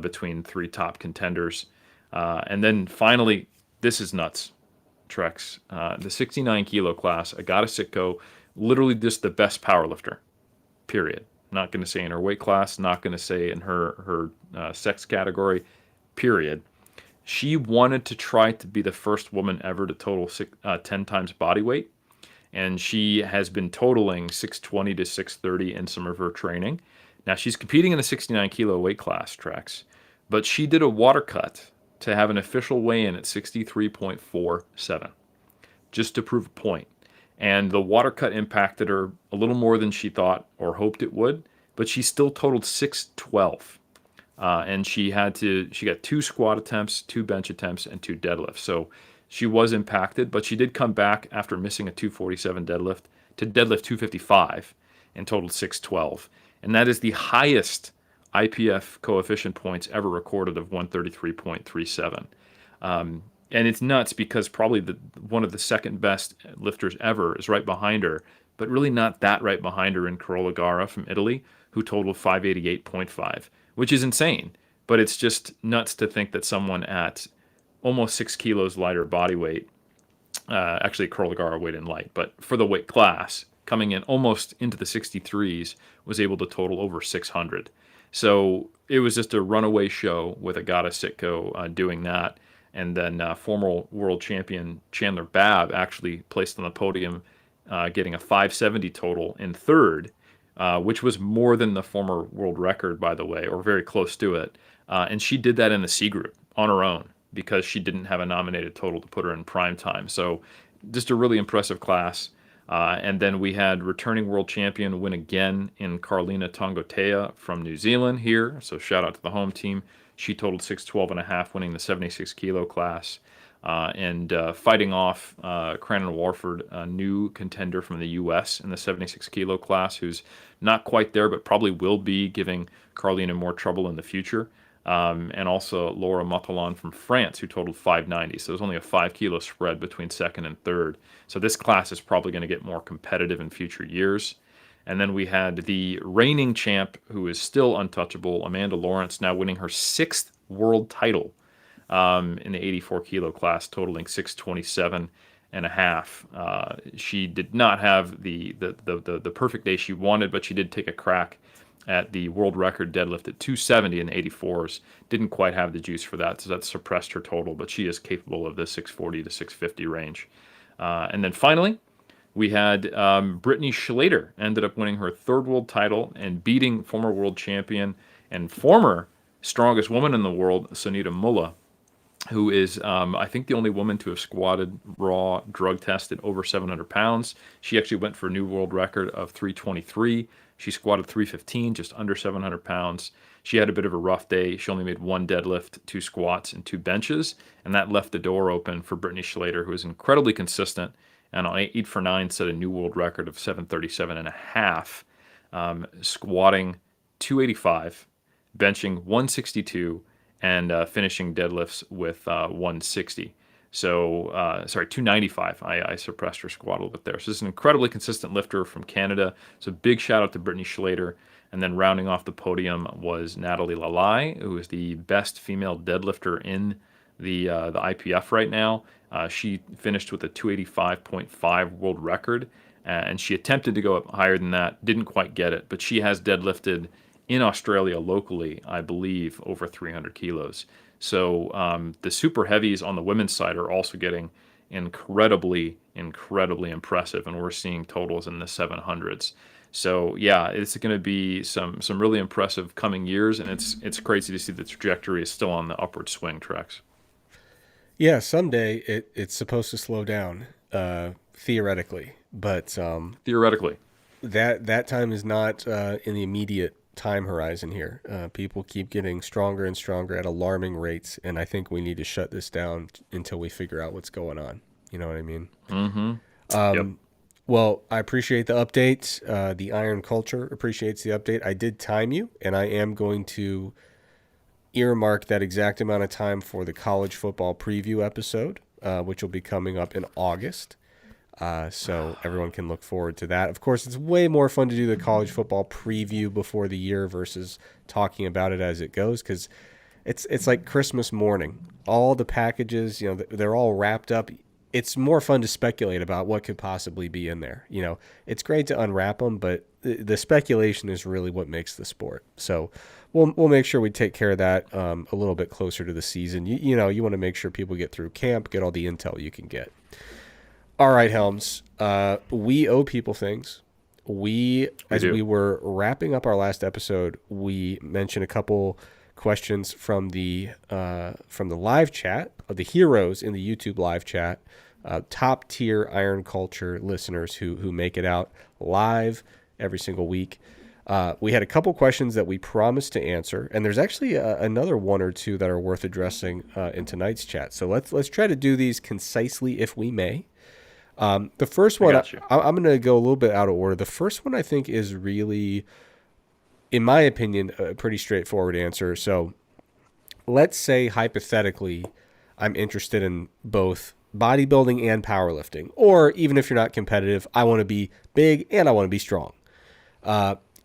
between 3 top contenders. And then finally, this is nuts, Trex. The 69 kilo class, Agata Sitko, literally just the best powerlifter, period. Not going to say in her weight class, not going to say in her sex category, period. She wanted to try to be the first woman ever to total 10 times body weight. And she has been totaling 620 to 630 in some of her training. Now, she's competing in the 69 kilo weight class, Trex, but she did a water cut to have an official weigh-in at 63.47, just to prove a point. And the water cut impacted her a little more than she thought or hoped it would, but she still totaled 612. And she got 2 squat attempts, 2 bench attempts, and 2 deadlifts. So she was impacted, but she did come back after missing a 247 deadlift to deadlift 255 and totaled 612. And that is the highest IPF coefficient points ever recorded of 133.37. And it's nuts because probably one of the second best lifters ever is right behind her, but really not that right behind her in Carola Gara from Italy, who totaled 588.5, which is insane. But it's just nuts to think that someone at almost 6 kilos lighter body weight, actually Carola Gara weighed in light, but for the weight class, coming in almost into the 63s, was able to total over 600. So it was just a runaway show with Agata Sitko doing that. And then former world champion Chandler Babb actually placed on the podium, getting a 570 total in third, which was more than the former world record, by the way, or very close to it. And she did that in the C group on her own because she didn't have a nominated total to put her in prime time. So just a really impressive class. And then we had returning world champion win again in Carlina Tongotea from New Zealand here. So shout out to the home team. She totaled 612.5, winning the 76 kilo class. And fighting off Cranon Warford, a new contender from the U.S. in the 76 kilo class, who's not quite there, but probably will be, giving Carlina more trouble in the future. And also Laura Motalon from France, who totaled 590. So there's only a 5 kilo spread between second and third. So this class is probably going to get more competitive in future years. And then we had the reigning champ, who is still untouchable, Amanda Lawrence, now winning her 6th world title in the 84 kilo class, totaling 627.5. She did not have the perfect day she wanted, but she did take a crack at the world record deadlift at 270 in the 84s. Didn't quite have the juice for that, so that suppressed her total, but she is capable of the 640 to 650 range. And then finally, we had Brittany Schlater ended up winning her 3rd world title and beating former world champion and former strongest woman in the world, Sunita Mullah, who is, I think, the only woman to have squatted raw drug tested over 700 pounds. She actually went for a new world record of 323. She squatted 315, just under 700 pounds. She had a bit of a rough day. She only made 1 deadlift, 2 squats, and 2 benches, and that left the door open for Brittany Schlater, who is incredibly consistent, and on 8 for 9 set a new world record of 737.5, squatting 285, benching 162, and finishing deadlifts with 160. So, 295. I suppressed her squat a little bit there. So this is an incredibly consistent lifter from Canada. So big shout out to Brittany Schlater. And then rounding off the podium was Natalie Lalai, who is the best female deadlifter in the IPF right now. She finished with a 285.5 world record, and she attempted to go up higher than that, didn't quite get it, but she has deadlifted in Australia locally, I believe, over 300 kilos. So the super heavies on the women's side are also getting incredibly impressive, and we're seeing totals in the 700s. So yeah, it's going to be some really impressive coming years, and it's crazy to see the trajectory is still on the upward swing tracks. Yeah, someday it's supposed to slow down, theoretically, but Theoretically, that time is not in the immediate time horizon here. People keep getting stronger and stronger at alarming rates, and I think we need to shut this down until we figure out what's going on. You know what I mean? Mm-hmm. Yep. Well, I appreciate the update. The Iron Culture appreciates the update. I did time you, and I am going to earmark that exact amount of time for the college football preview episode, which will be coming up in August. So everyone can look forward to that. Of course, it's way more fun to do the college football preview before the year versus talking about it as it goes, because it's like Christmas morning. All the packages, they're all wrapped up it's more fun to speculate about what could possibly be in there. You know, it's great to unwrap them, but the speculation is really what makes the sport. So we'll make sure we take care of that a little bit closer to the season. You know, you want to make sure people get through camp, get all the intel you can get. All right, Helms. We owe people things. As we were wrapping up our last episode, we mentioned a couple questions from the live chat of the heroes in the YouTube live chat, top tier Iron Culture listeners who make it out live every single week. We had a couple questions that we promised to answer, and there's actually another one or two that are worth addressing in tonight's chat. So let's try to do these concisely if we may. The first one, I'm going to go a little bit out of order. The first one I think is really, in my opinion, a pretty straightforward answer. So let's say hypothetically, I'm interested in both bodybuilding and powerlifting, or even if you're not competitive, I want to be big and I want to be strong.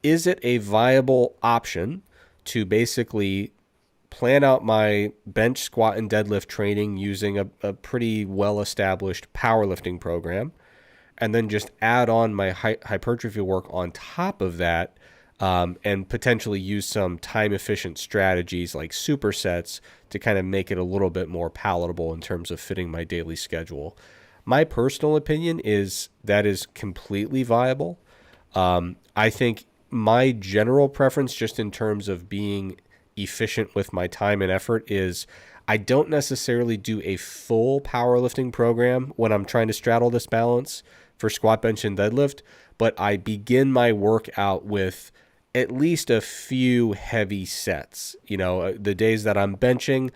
Is it a viable option to basically plan out my bench, squat, and deadlift training using a pretty well-established powerlifting program, and then just add on my hypertrophy work on top of that, and potentially use some time-efficient strategies like supersets to kind of make it a little bit more palatable in terms of fitting my daily schedule? My personal opinion is that is completely viable. I think my general preference, just in terms of being efficient with my time and effort, is I don't necessarily do a full powerlifting program when I'm trying to straddle this balance for squat, bench, and deadlift, but I begin my workout with at least a few heavy sets. You know, the days that I'm benching,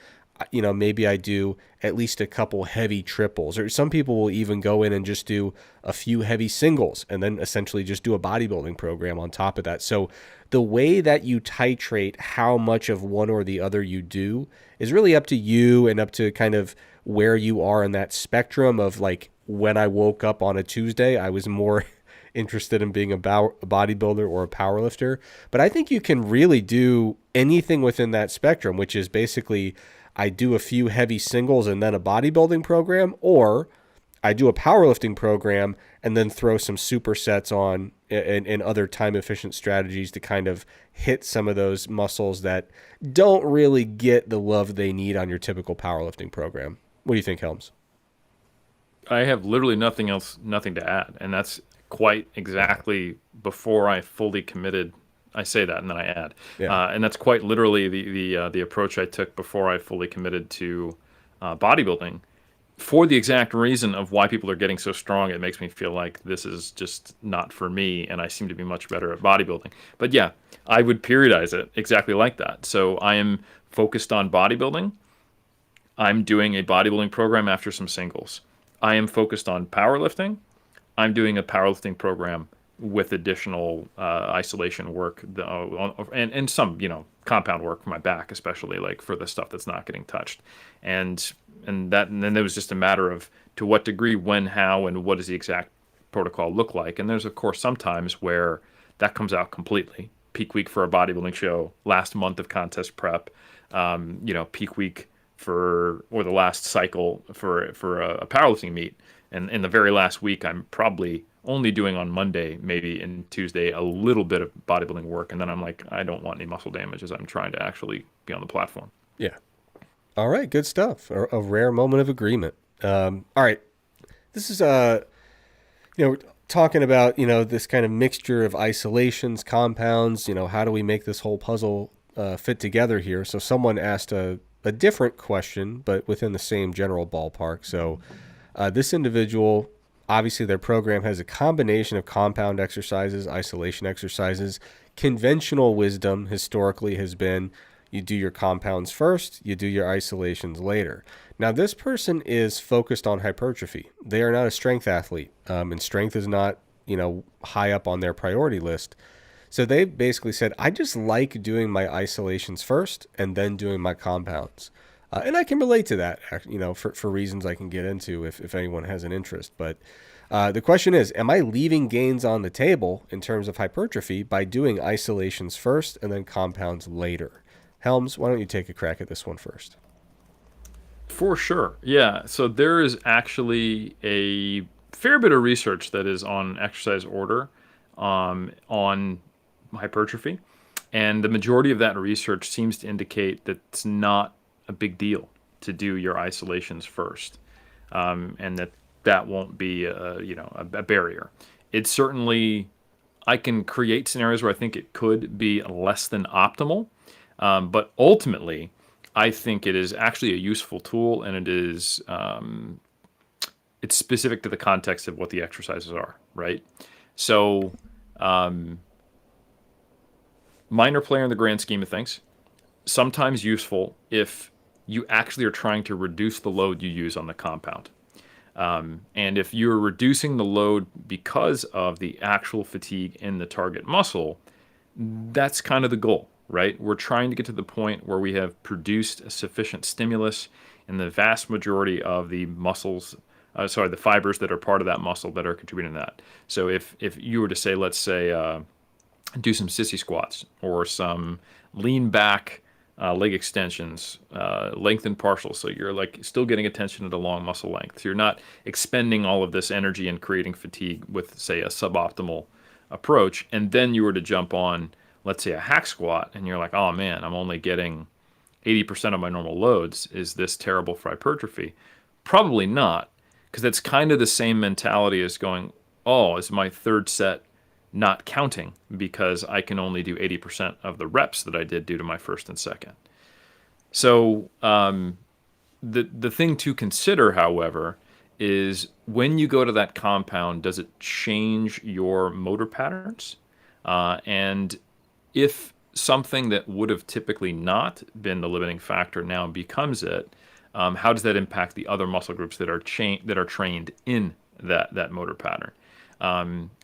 you know, maybe I do at least a couple heavy triples, or some people will even go in and just do a few heavy singles and then essentially just do a bodybuilding program on top of that. So the way that you titrate how much of one or the other you do is really up to you and up to kind of where you are in that spectrum of, like, when I woke up on a Tuesday, I was more interested in being a bodybuilder or a powerlifter. But I think you can really do anything within that spectrum, which is basically I do a few heavy singles and then a bodybuilding program, or I do a powerlifting program and then throw some supersets on and other time-efficient strategies to kind of hit some of those muscles that don't really get the love they need on your typical powerlifting program. What do you think, Helms? I have literally nothing to add, and that's quite exactly before I fully committed. I say that and then I add, and that's quite literally the approach I took before I fully committed to bodybuilding, for the exact reason of why people are getting so strong. It makes me feel like this is just not for me, and I seem to be much better at bodybuilding. But yeah, I would periodize it exactly like that. So I am focused on bodybuilding. I'm doing a bodybuilding program after some singles. I am focused on powerlifting. I'm doing a powerlifting program with additional isolation work and some, you know, compound work for my back, especially like for the stuff that's not getting touched. And then there was just a matter of to what degree, when, how, and what does the exact protocol look like. And there's, of course, sometimes where that comes out completely. Peak week for a bodybuilding show, last month of contest prep, you know, peak week or the last cycle for a powerlifting meet. And in the very last week, I'm probably only doing on Monday, maybe, and Tuesday, a little bit of bodybuilding work. And then I'm like, I don't want any muscle damage as I'm trying to actually be on the platform. Yeah. All right. Good stuff. A rare moment of agreement. All right. This is, you know, talking about, you know, this kind of mixture of isolations, compounds, you know, how do we make this whole puzzle fit together here? So someone asked a different question, but within the same general ballpark. So this individual, obviously their program has a combination of compound exercises, isolation exercises. Conventional wisdom historically has been you do your compounds first, you do your isolations later. Now, this person is focused on hypertrophy. They are not a strength athlete, and strength is not, you know, high up on their priority list. So they basically said, I just like doing my isolations first and then doing my compounds. And I can relate to that, you know, for reasons I can get into if anyone has an interest. But the question is, am I leaving gains on the table in terms of hypertrophy by doing isolations first and then compounds later? Helms, why don't you take a crack at this one first? For sure. Yeah. So there is actually a fair bit of research that is on exercise order, on hypertrophy. And the majority of that research seems to indicate that it's not a big deal to do your isolations first, and that won't be a barrier. It's certainly, I can create scenarios where I think it could be less than optimal, but ultimately, I think it is actually a useful tool, and it's specific to the context of what the exercises are, right? So, minor player in the grand scheme of things. Sometimes useful if you actually are trying to reduce the load you use on the compound. And if you're reducing the load because of the actual fatigue in the target muscle, that's kind of the goal, right? We're trying to get to the point where we have produced a sufficient stimulus in the vast majority of the muscles, the fibers that are part of that muscle that are contributing to that. So if you were to say, let's say, do some sissy squats or some lean back leg extensions, lengthen partials. So you're like still getting attention at a long muscle length. So you're not expending all of this energy and creating fatigue with, say, a suboptimal approach. And then you were to jump on, let's say, a hack squat, and you're like, oh man, I'm only getting 80% of my normal loads. Is this terrible for hypertrophy? Probably not, because that's kind of the same mentality as going, oh, is my third set not counting because I can only do 80% of the reps that I did due to my first and second. So the thing to consider, however, is when you go to that compound, does it change your motor patterns? And if something that would have typically not been the limiting factor now becomes it, how does that impact the other muscle groups that are trained in that motor pattern?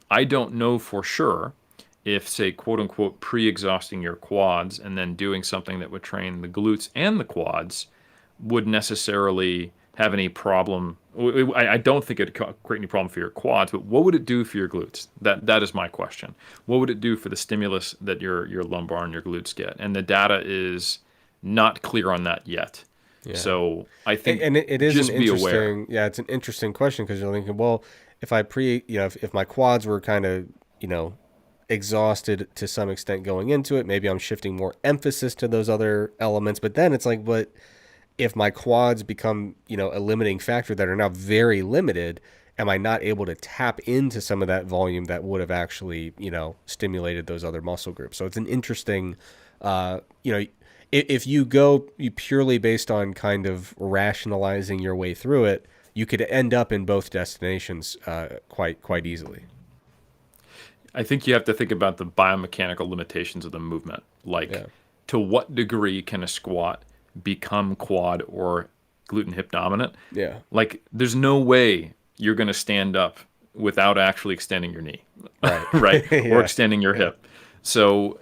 I don't know for sure if, say, quote unquote, pre-exhausting your quads and then doing something that would train the glutes and the quads would necessarily have any problem. I don't think it would create any problem for your quads, but what would it do for your glutes? That is my question. What would it do for the stimulus that your lumbar and your glutes get? And the data is not clear on that yet. Yeah. So I think, and it is just an be interesting, aware. yeah, it's an interesting question because you're thinking, well, if if my quads were kind of, exhausted to some extent going into it, maybe I'm shifting more emphasis to those other elements. But then it's like, but if my quads become, a limiting factor that are now very limited, am I not able to tap into some of that volume that would have actually, stimulated those other muscle groups? So it's an interesting, if you go purely based on kind of rationalizing your way through it, you could end up in both destinations quite easily. I think you have to think about the biomechanical limitations of the movement. Like, to what degree can a squat become quad or glute and hip dominant? Yeah. Like, there's no way you're going to stand up without actually extending your knee, Right? right? Yeah. Or extending your hip. So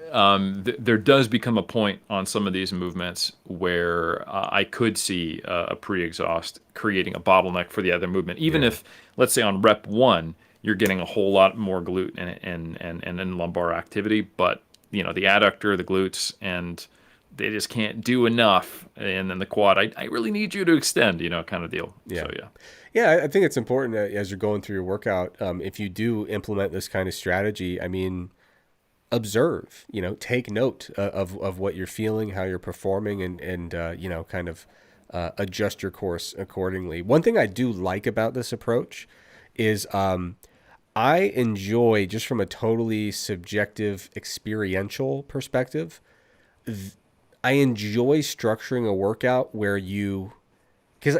there does become a point on some of these movements where I could see a pre-exhaust creating a bottleneck for the other movement. Even if, let's say, on rep 1, you're getting a whole lot more glute and lumbar activity, but the adductor, the glutes, and they just can't do enough. And then the quad, I really need you to extend, kind of deal. Yeah. So, Yeah, I think it's important that as you're going through your workout, if you do implement this kind of strategy, I mean, observe, take note of what you're feeling, how you're performing, and kind of adjust your course accordingly. One thing I do like about this approach is I enjoy, just from a totally subjective experiential perspective, I enjoy structuring a workout where because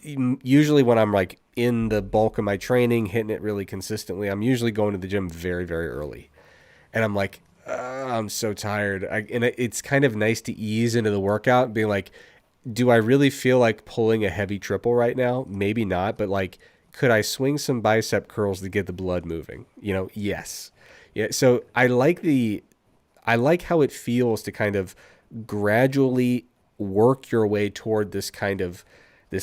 usually when I'm like in the bulk of my training, hitting it really consistently, I'm usually going to the gym very, very early. And I'm like, I'm so tired. And it's kind of nice to ease into the workout and be like, do I really feel like pulling a heavy triple right now? Maybe not, but like, could I swing some bicep curls to get the blood moving? Yes. Yeah. So I like how it feels to kind of gradually work your way toward this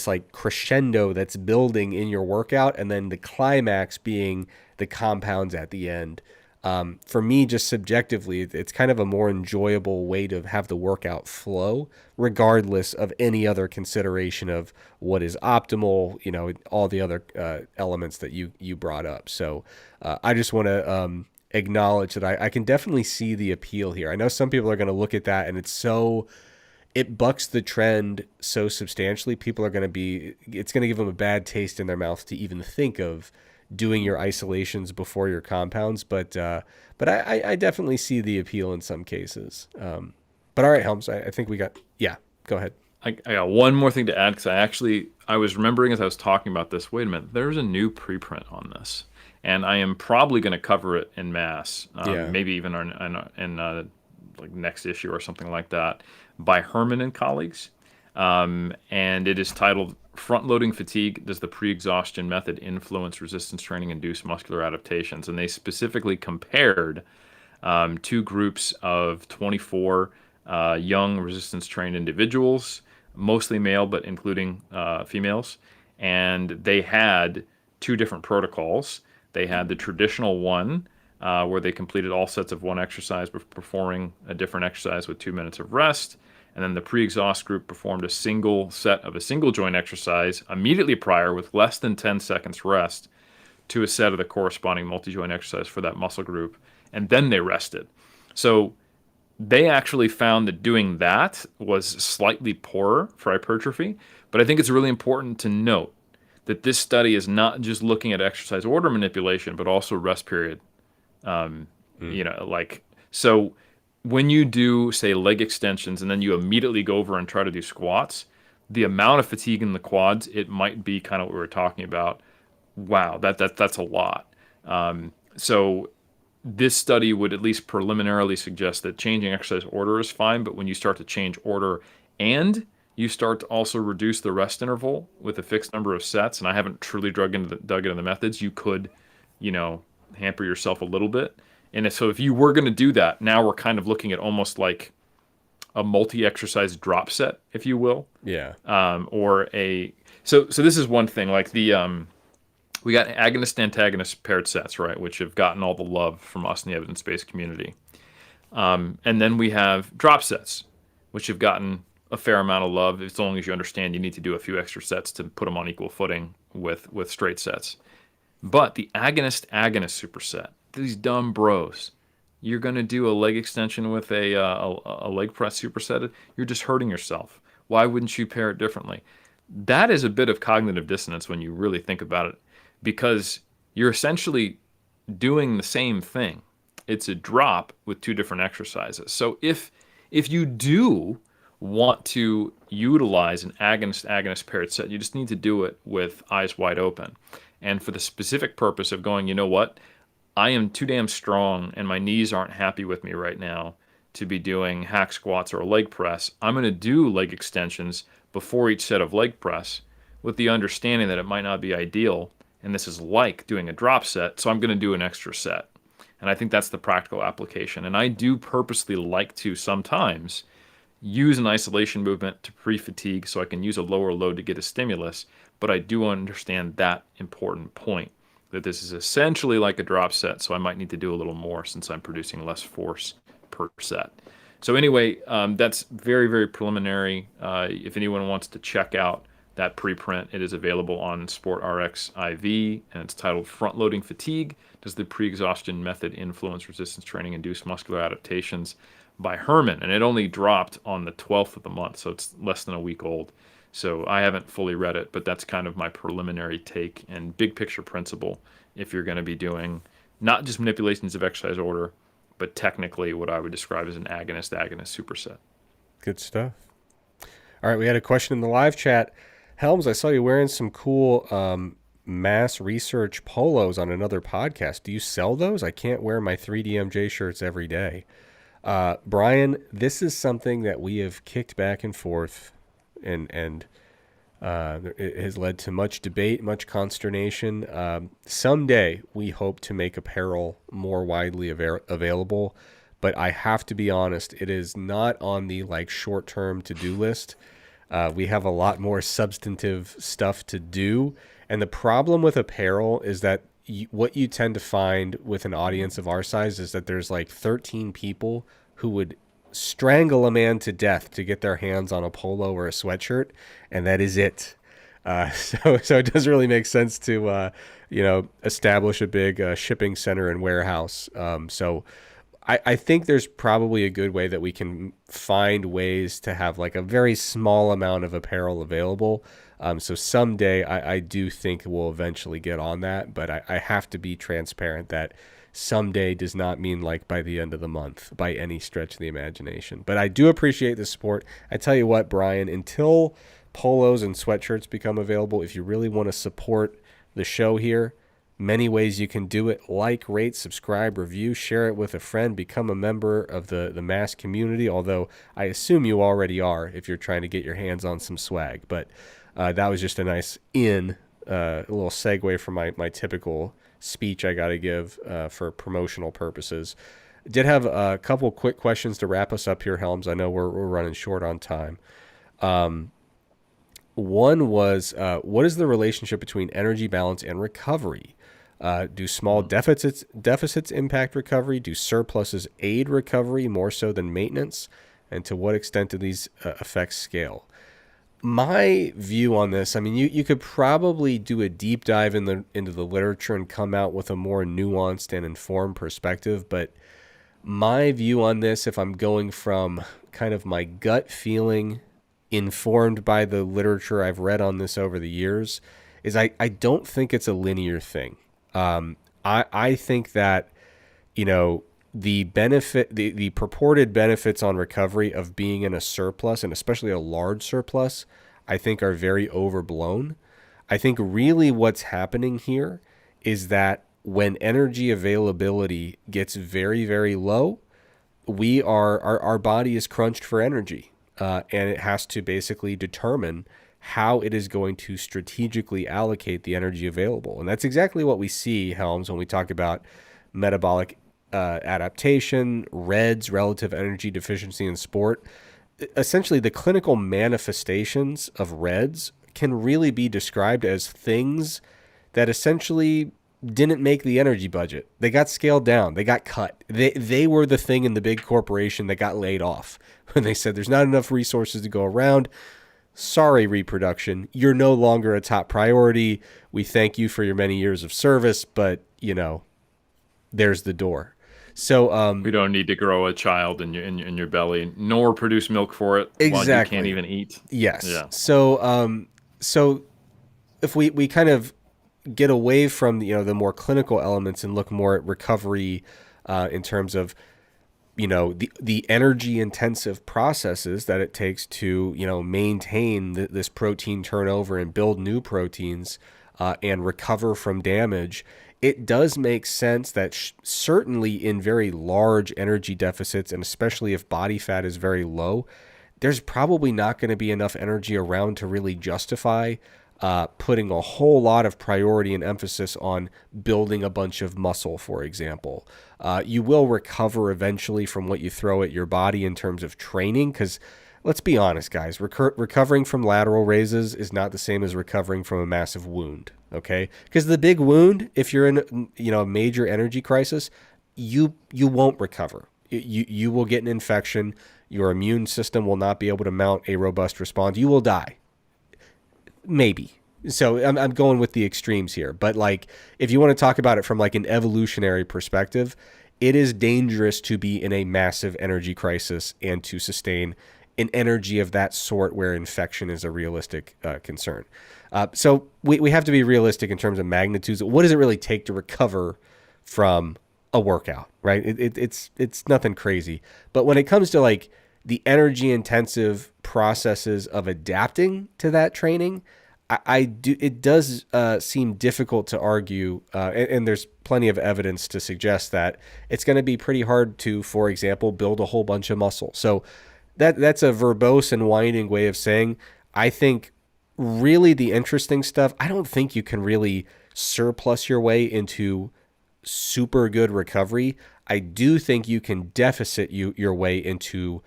like crescendo that's building in your workout, and then the climax being the compounds at the end. For me, just subjectively, it's kind of a more enjoyable way to have the workout flow, regardless of any other consideration of what is optimal, all the other elements that you brought up. So I just want to acknowledge that I can definitely see the appeal here. I know some people are going to look at that and it bucks the trend so substantially. People are going to it's going to give them a bad taste in their mouth to even think of doing your isolations before your compounds. But I definitely see the appeal in some cases. But all right, Helms, I think yeah, go ahead. I got one more thing to add because I was remembering as I was talking about this. Wait a minute, there's a new preprint on this, and I am probably going to cover it in mass, Yeah. maybe even in like next issue or something like that, by Herman and colleagues, and it is titled "Front-Loading Fatigue: Does the Pre-Exhaustion Method Influence Resistance Training Induced Muscular Adaptations?" And they specifically compared two groups of 24 young resistance-trained individuals, mostly male, but including females. And they had two different protocols. They had the traditional one, where they completed all sets of one exercise before performing a different exercise with 2 minutes of rest. And then the pre-exhaust group performed a single set of a single joint exercise immediately prior with less than 10 seconds rest to a set of the corresponding multi-joint exercise for that muscle group. And then they rested. So they actually found that doing that was slightly poorer for hypertrophy. But I think it's really important to note that this study is not just looking at exercise order manipulation, but also rest period. So when you do, say, leg extensions and then you immediately go over and try to do squats, the amount of fatigue in the quads, it might be kind of what we were talking about. Wow, that's a lot. So this study would at least preliminarily suggest that changing exercise order is fine, but when you start to change order and you start to also reduce the rest interval with a fixed number of sets, and I haven't truly dug into the methods, you could, hamper yourself a little bit. And so if you were going to do that, now we're kind of looking at almost like a multi-exercise drop set, if you will. Yeah. So this is one thing, like we got agonist-antagonist paired sets, right, which have gotten all the love from us in the evidence-based community. And then we have drop sets, which have gotten a fair amount of love, as long as you understand you need to do a few extra sets to put them on equal footing with straight sets. But the agonist-agonist superset, these dumb bros, you're going to do a leg extension with a leg press superset, you're just hurting yourself. Why wouldn't you pair it differently? That is a bit of cognitive dissonance when you really think about it, because you're essentially doing the same thing. It's a drop with two different exercises. So if you do want to utilize an agonist-agonist paired set, you just need to do it with eyes wide open. And for the specific purpose of going, you know what, I am too damn strong and my knees aren't happy with me right now to be doing hack squats or a leg press, I'm going to do leg extensions before each set of leg press with the understanding that it might not be ideal, and this is like doing a drop set, so I'm going to do an extra set. And I think that's the practical application. And I do purposely like to sometimes use an isolation movement to pre-fatigue so I can use a lower load to get a stimulus, but I do understand that important point, that this is essentially like a drop set, so I might need to do a little more since I'm producing less force per set. So anyway, that's very, very preliminary. If anyone wants to check out that preprint, it is available on SportRx IV, and it's titled Front-Loading Fatigue: Does the Pre-Exhaustion Method Influence Resistance Training Induced Muscular Adaptations, by Herman. And it only dropped on the 12th of the month, so it's less than a week old. So I haven't fully read it, but that's kind of my preliminary take and big picture principle if you're going to be doing not just manipulations of exercise order, but technically what I would describe as an agonist-agonist superset. Good stuff. All right, we had a question in the live chat. Helms, I saw you wearing some cool mass research polos on another podcast. Do you sell those? I can't wear my 3DMJ shirts every day. Brian, this is something that we have kicked back and forth, and it has led to much debate, much consternation. Someday we hope to make apparel more widely available, but I have to be honest, it is not on the short-term to-do list. We have a lot more substantive stuff to do, and the problem with apparel is that what you tend to find with an audience of our size is that there's like 13 people who would strangle a man to death to get their hands on a polo or a sweatshirt, and that is it. So it doesn't really make sense to establish a big shipping center and warehouse. So I think there's probably a good way that we can find ways to have like a very small amount of apparel available. So someday I do think we'll eventually get on that, but I have to be transparent that someday does not mean like by the end of the month by any stretch of the imagination. But I do appreciate the support. I tell you what, Brian, until polos and sweatshirts become available, if you really want to support the show here, many ways you can do it. Like, rate, subscribe, review, share it with a friend, become a member of the mass community, although I assume you already are if you're trying to get your hands on some swag. But that was just a nice a little segue from my typical speech I got to give for promotional purposes. Did have a couple quick questions to wrap us up here, Helms. I know we're running short on time. One was, what is the relationship between energy balance and recovery? Do small deficits impact recovery? Do surpluses aid recovery more so than maintenance? And to what extent do these effects scale? My view on this, I mean, you could probably do a deep dive into the literature and come out with a more nuanced and informed perspective. But my view on this, if I'm going from kind of my gut feeling, informed by the literature I've read on this over the years, is I don't think it's a linear thing. I think that, the purported benefits on recovery of being in a surplus, and especially a large surplus, I think are very overblown. I think really what's happening here is that when energy availability gets very, very low, our body is crunched for energy. And it has to basically determine how it is going to strategically allocate the energy available. And that's exactly what we see, Helms, when we talk about metabolic adaptation, REDS, relative energy deficiency in sport. Essentially, the clinical manifestations of REDS can really be described as things that essentially didn't make the energy budget. They got scaled down. They got cut. They were the thing in the big corporation that got laid off when they said there's not enough resources to go around. Sorry, reproduction. You're no longer a top priority. We thank you for your many years of service, but, there's the door. So we don't need to grow a child in your belly, nor produce milk for it. Exactly. While you can't even eat. Yes. Yeah. So if we kind of get away from the more clinical elements and look more at recovery in terms of the energy intensive processes that it takes to maintain this protein turnover and build new proteins and recover from damage, it does make sense that certainly in very large energy deficits, and especially if body fat is very low, there's probably not going to be enough energy around to really justify putting a whole lot of priority and emphasis on building a bunch of muscle, for example. You will recover eventually from what you throw at your body in terms of training, because let's be honest, guys, recovering from lateral raises is not the same as recovering from a massive wound, okay? Because the big wound, if you're in a major energy crisis, you won't recover. You will get an infection. Your immune system will not be able to mount a robust response. You will die. Maybe. So I'm going with the extremes here. But like, if you want to talk about it from like an evolutionary perspective, it is dangerous to be in a massive energy crisis and to sustain an energy of that sort where infection is a realistic concern. So we have to be realistic in terms of magnitudes. What does it really take to recover from a workout, right? It's nothing crazy. But when it comes to like the energy intensive processes of adapting to that training, it does seem difficult to argue, and there's plenty of evidence to suggest that it's going to be pretty hard to, for example, build a whole bunch of muscle. So that's a verbose and winding way of saying, I think really the interesting stuff, I don't think you can really surplus your way into super good recovery. I do think you can deficit your way into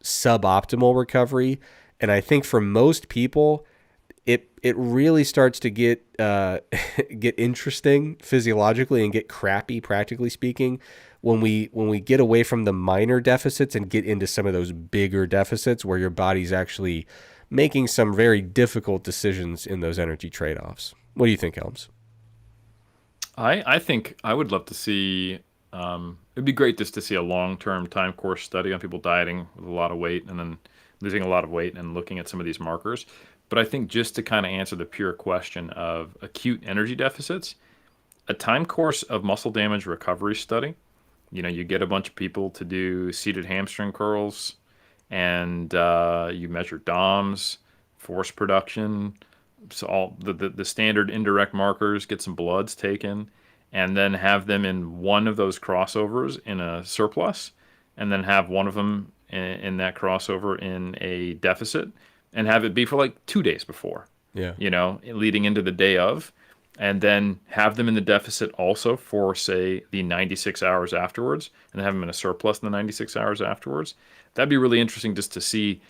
suboptimal recovery. And I think for most people, it really starts to get get interesting physiologically and get crappy practically speaking when we get away from the minor deficits and get into some of those bigger deficits where your body's actually making some very difficult decisions in those energy trade-offs. What do you think, Helms? I think I would love to see. It'd be great just to see a long-term time course study on people dieting with a lot of weight and then losing a lot of weight and looking at some of these markers. But I think just to kind of answer the pure question of acute energy deficits, a time course of muscle damage recovery study. You get a bunch of people to do seated hamstring curls, and you measure DOMs, force production, so all the standard indirect markers, get some bloods taken, and then have them in one of those crossovers in a surplus, and then have one of them in that crossover in a deficit, and have it be for like 2 days before, Yeah. leading into the day of, and then have them in the deficit also for, say, the 96 hours afterwards, and have them in a surplus in the 96 hours afterwards. That'd be really interesting just to see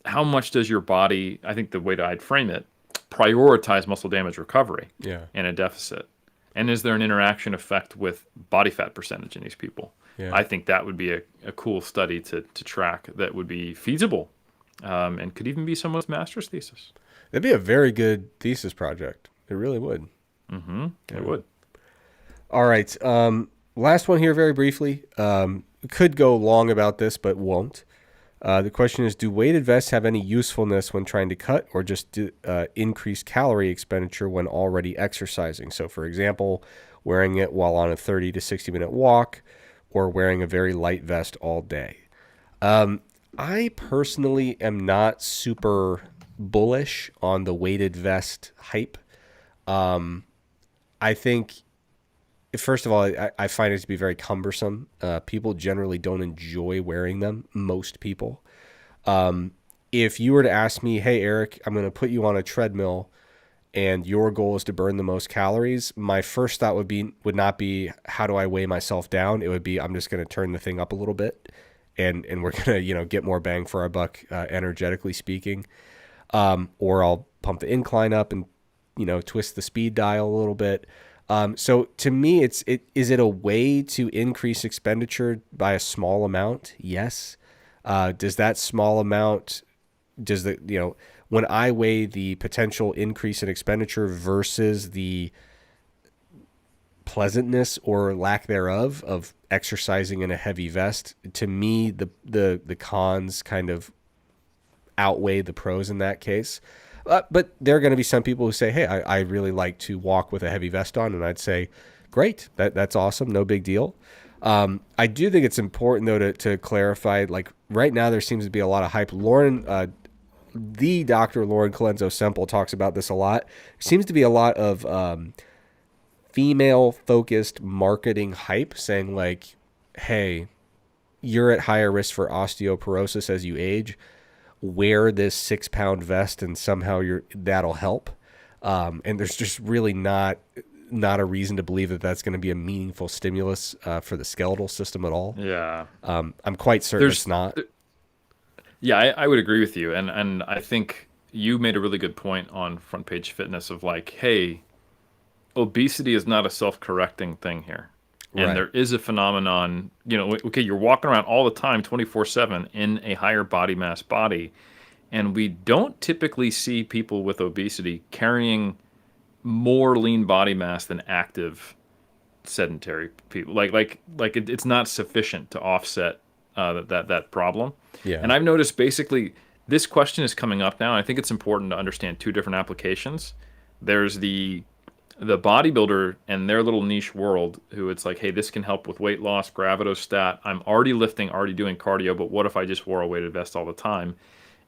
how much does your body, I think the way that I'd frame it, prioritize muscle damage recovery Yeah. in a deficit. And is there an interaction effect with body fat percentage in these people? Yeah. I think that would be a cool study to track that would be feasible, and could even be someone's master's thesis. That'd be a very good thesis project. It really would. It would. All right. Last one here, very briefly. Could go long about this, but won't. The question is, do weighted vests have any usefulness when trying to cut or just increase calorie expenditure when already exercising? So, for example, wearing it while on a 30 to 60-minute walk or wearing a very light vest all day. I personally am not super bullish on the weighted vest hype. I think, first of all, I find it to be very cumbersome. People generally don't enjoy wearing them, most people. If you were to ask me, hey, Eric, I'm going to put you on a treadmill and your goal is to burn the most calories, my first thought would not be, how do I weigh myself down? It would be, I'm just going to turn the thing up a little bit and we're going to, get more bang for our buck, energetically speaking. Or I'll pump the incline up and, twist the speed dial a little bit. So to me, is it a way to increase expenditure by a small amount? Yes. Does that small amount, when I weigh the potential increase in expenditure versus the pleasantness or lack thereof of exercising in a heavy vest, to me, the cons kind of outweigh the pros in that case. But there are going to be some people who say, hey, I really like to walk with a heavy vest on. And I'd say, great, that's awesome. No big deal. I do think it's important, though, to clarify, like right now there seems to be a lot of hype. The Dr. Lauren Colenso-Semple talks about this a lot. There seems to be a lot of female-focused marketing hype saying like, hey, you're at higher risk for osteoporosis as you age. Wear this 6-pound vest and somehow that'll help. And there's just really not a reason to believe that that's going to be a meaningful stimulus for the skeletal system at all. Yeah. I'm quite certain it's not. Yeah, I would agree with you. And I think you made a really good point on Front Page Fitness of like, hey, obesity is not a self-correcting thing here. And Right. there is a phenomenon, okay, you're walking around all the time, 24/7 in a higher body mass body. And we don't typically see people with obesity carrying more lean body mass than active sedentary people. It's not sufficient to offset that problem. Yeah. And I've noticed basically this question is coming up now. And I think it's important to understand two different applications. There's the bodybuilder and their little niche world who it's like, hey, this can help with weight loss, gravitostat. I'm already lifting, already doing cardio, but what if I just wore a weighted vest all the time?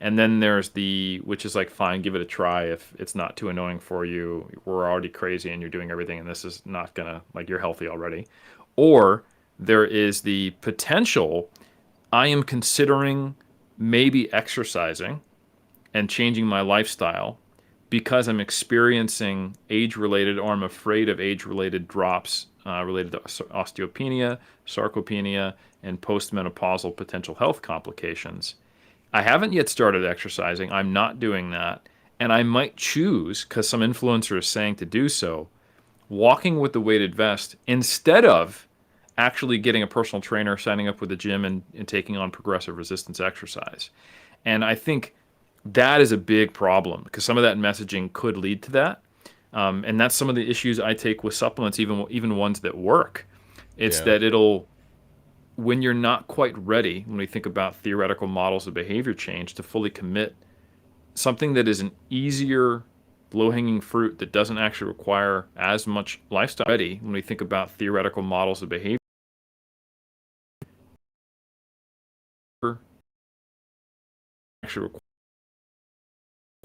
And then there's which is like, fine, give it a try if it's not too annoying for you. We're already crazy and you're doing everything and this is not gonna, like, you're healthy already. Or there is the potential, I am considering maybe exercising and changing my lifestyle because I'm experiencing age-related, or I'm afraid of age-related drops related to osteopenia, sarcopenia, and postmenopausal potential health complications. I haven't yet started exercising. I'm not doing that. and I might choose, because some influencer is saying to do so, walking with the weighted vest instead of actually getting a personal trainer, signing up with a gym, and taking on progressive resistance exercise. And I think that is a big problem because some of that messaging could lead to that. And that's some of the issues I take with supplements, even ones that work. It's Yeah. that it'll, when you're not quite ready, when we think about theoretical models of behavior change, to fully commit something that is an easier low-hanging fruit that doesn't actually require as much lifestyle. Ready, when we think about theoretical models of behavior, actually require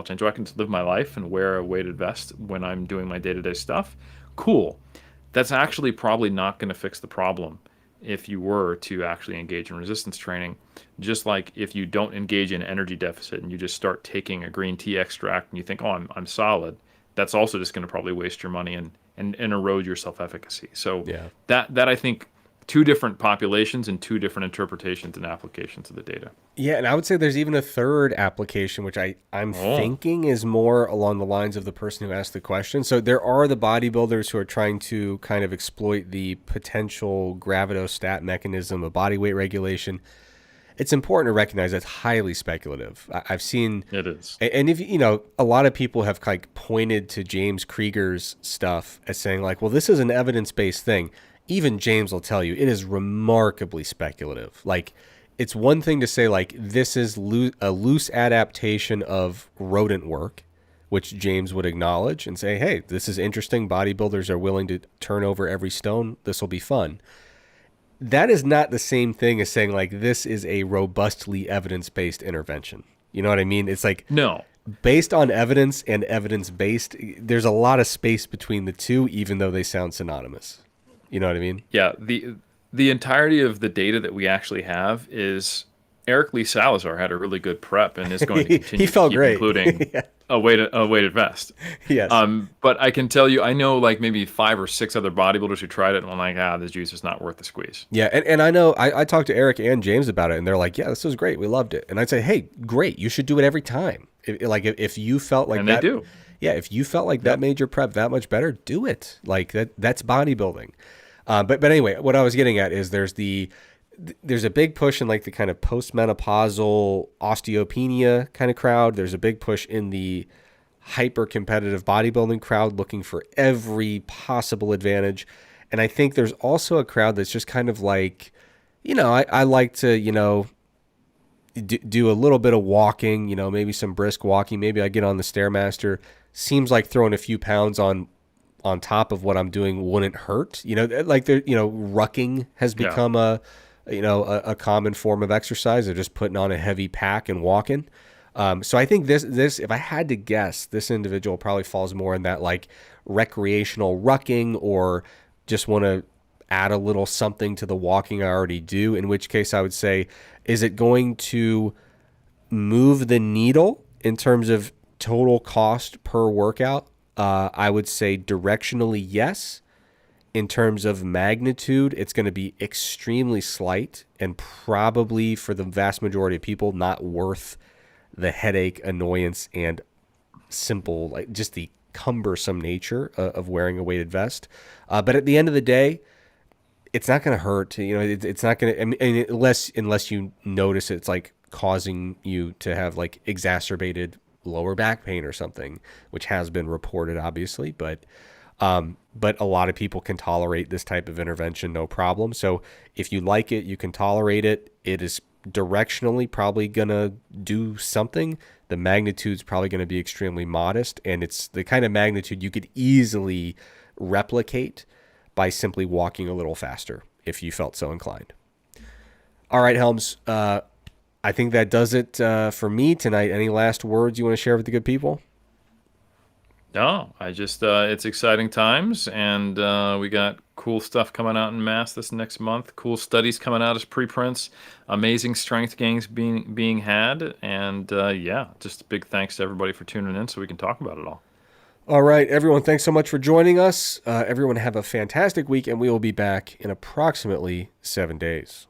change. So I can live my life and wear a weighted vest when I'm doing my day-to-day stuff. Cool. That's actually probably not going to fix the problem if you were to actually engage in resistance training. Just like if you don't engage in energy deficit and you just start taking a green tea extract and you think, oh, I'm solid, that's also just going to probably waste your money and erode your self-efficacy. So Yeah. that I think two different populations and two different interpretations and applications of the data. Yeah, and I would say there's even a third application, which I'm Oh, thinking is more along the lines of the person who asked the question. So there are the bodybuilders who are trying to kind of exploit the potential gravitostat mechanism of body weight regulation. It's important to recognize that's highly speculative. I've seen, it is. and if you know, a lot of people have like pointed to James Krieger's stuff as saying like, well, this is an evidence-based thing. Even James will tell you it is remarkably speculative. Like, it's one thing to say like this is a loose adaptation of rodent work, which James would acknowledge and say, hey, this is interesting. Bodybuilders are willing to turn over every stone. This will be fun. That is not the same thing as saying like this is a robustly evidence-based intervention. You know what I mean? It's like No. based on evidence and evidence-based, there's a lot of space between the two, even though they sound synonymous. You know what I mean? Yeah, the entirety of the data that we actually have is Eric Lee Salazar had a really good prep and is going to He continue to felt keep great. including Yeah. a weighted vest. Yes. But I can tell you, I know like maybe 5 or 6 other bodybuilders who tried it and were like, this juice is not worth the squeeze. Yeah, and I know I talked to Eric and James about it, and they're like, "Yeah, this was great. We loved it." And I'd say, "Hey, great. You should do it every time. If you felt like And they that, do. yeah, if you felt like that Yep. made your prep that much better, do it. Like that's bodybuilding." But anyway, what I was getting at is there's a big push in like the kind of postmenopausal osteopenia kind of crowd. There's a big push in the hyper competitive bodybuilding crowd looking for every possible advantage. And I think there's also a crowd that's just kind of like, I like to, do a little bit of walking, maybe some brisk walking. Maybe I get on the Stairmaster. Seems like throwing a few pounds on top of what I'm doing wouldn't hurt. Like rucking has Yeah. become a common form of exercise. They're just putting on a heavy pack and walking. So I think this, if I had to guess, this individual probably falls more in that like recreational rucking or just want to add a little something to the walking I already do, in which case I would say, is it going to move the needle in terms of total cost per workout? I would say directionally, yes. In terms of magnitude, it's going to be extremely slight and probably for the vast majority of people not worth the headache, annoyance, and simple, like just the cumbersome nature of wearing a weighted vest. But at the end of the day, it's not going to hurt. It's not going to, unless you notice it's like causing you to have like exacerbated lower back pain or something, which has been reported, obviously. But a lot of people can tolerate this type of intervention, no problem. So if you like it, you can tolerate it. It is directionally probably going to do something. The magnitude's probably going to be extremely modest, and it's the kind of magnitude you could easily replicate by simply walking a little faster if you felt so inclined. All right, Helms. I think that does it for me tonight. Any last words you want to share with the good people? No, I just it's exciting times, and we got cool stuff coming out in mass this next month. Cool studies coming out as preprints. Amazing strength gains being had, and yeah, just a big thanks to everybody for tuning in, so we can talk about it all. All right, everyone. Thanks so much for joining us. Everyone have a fantastic week, and we will be back in approximately 7 days.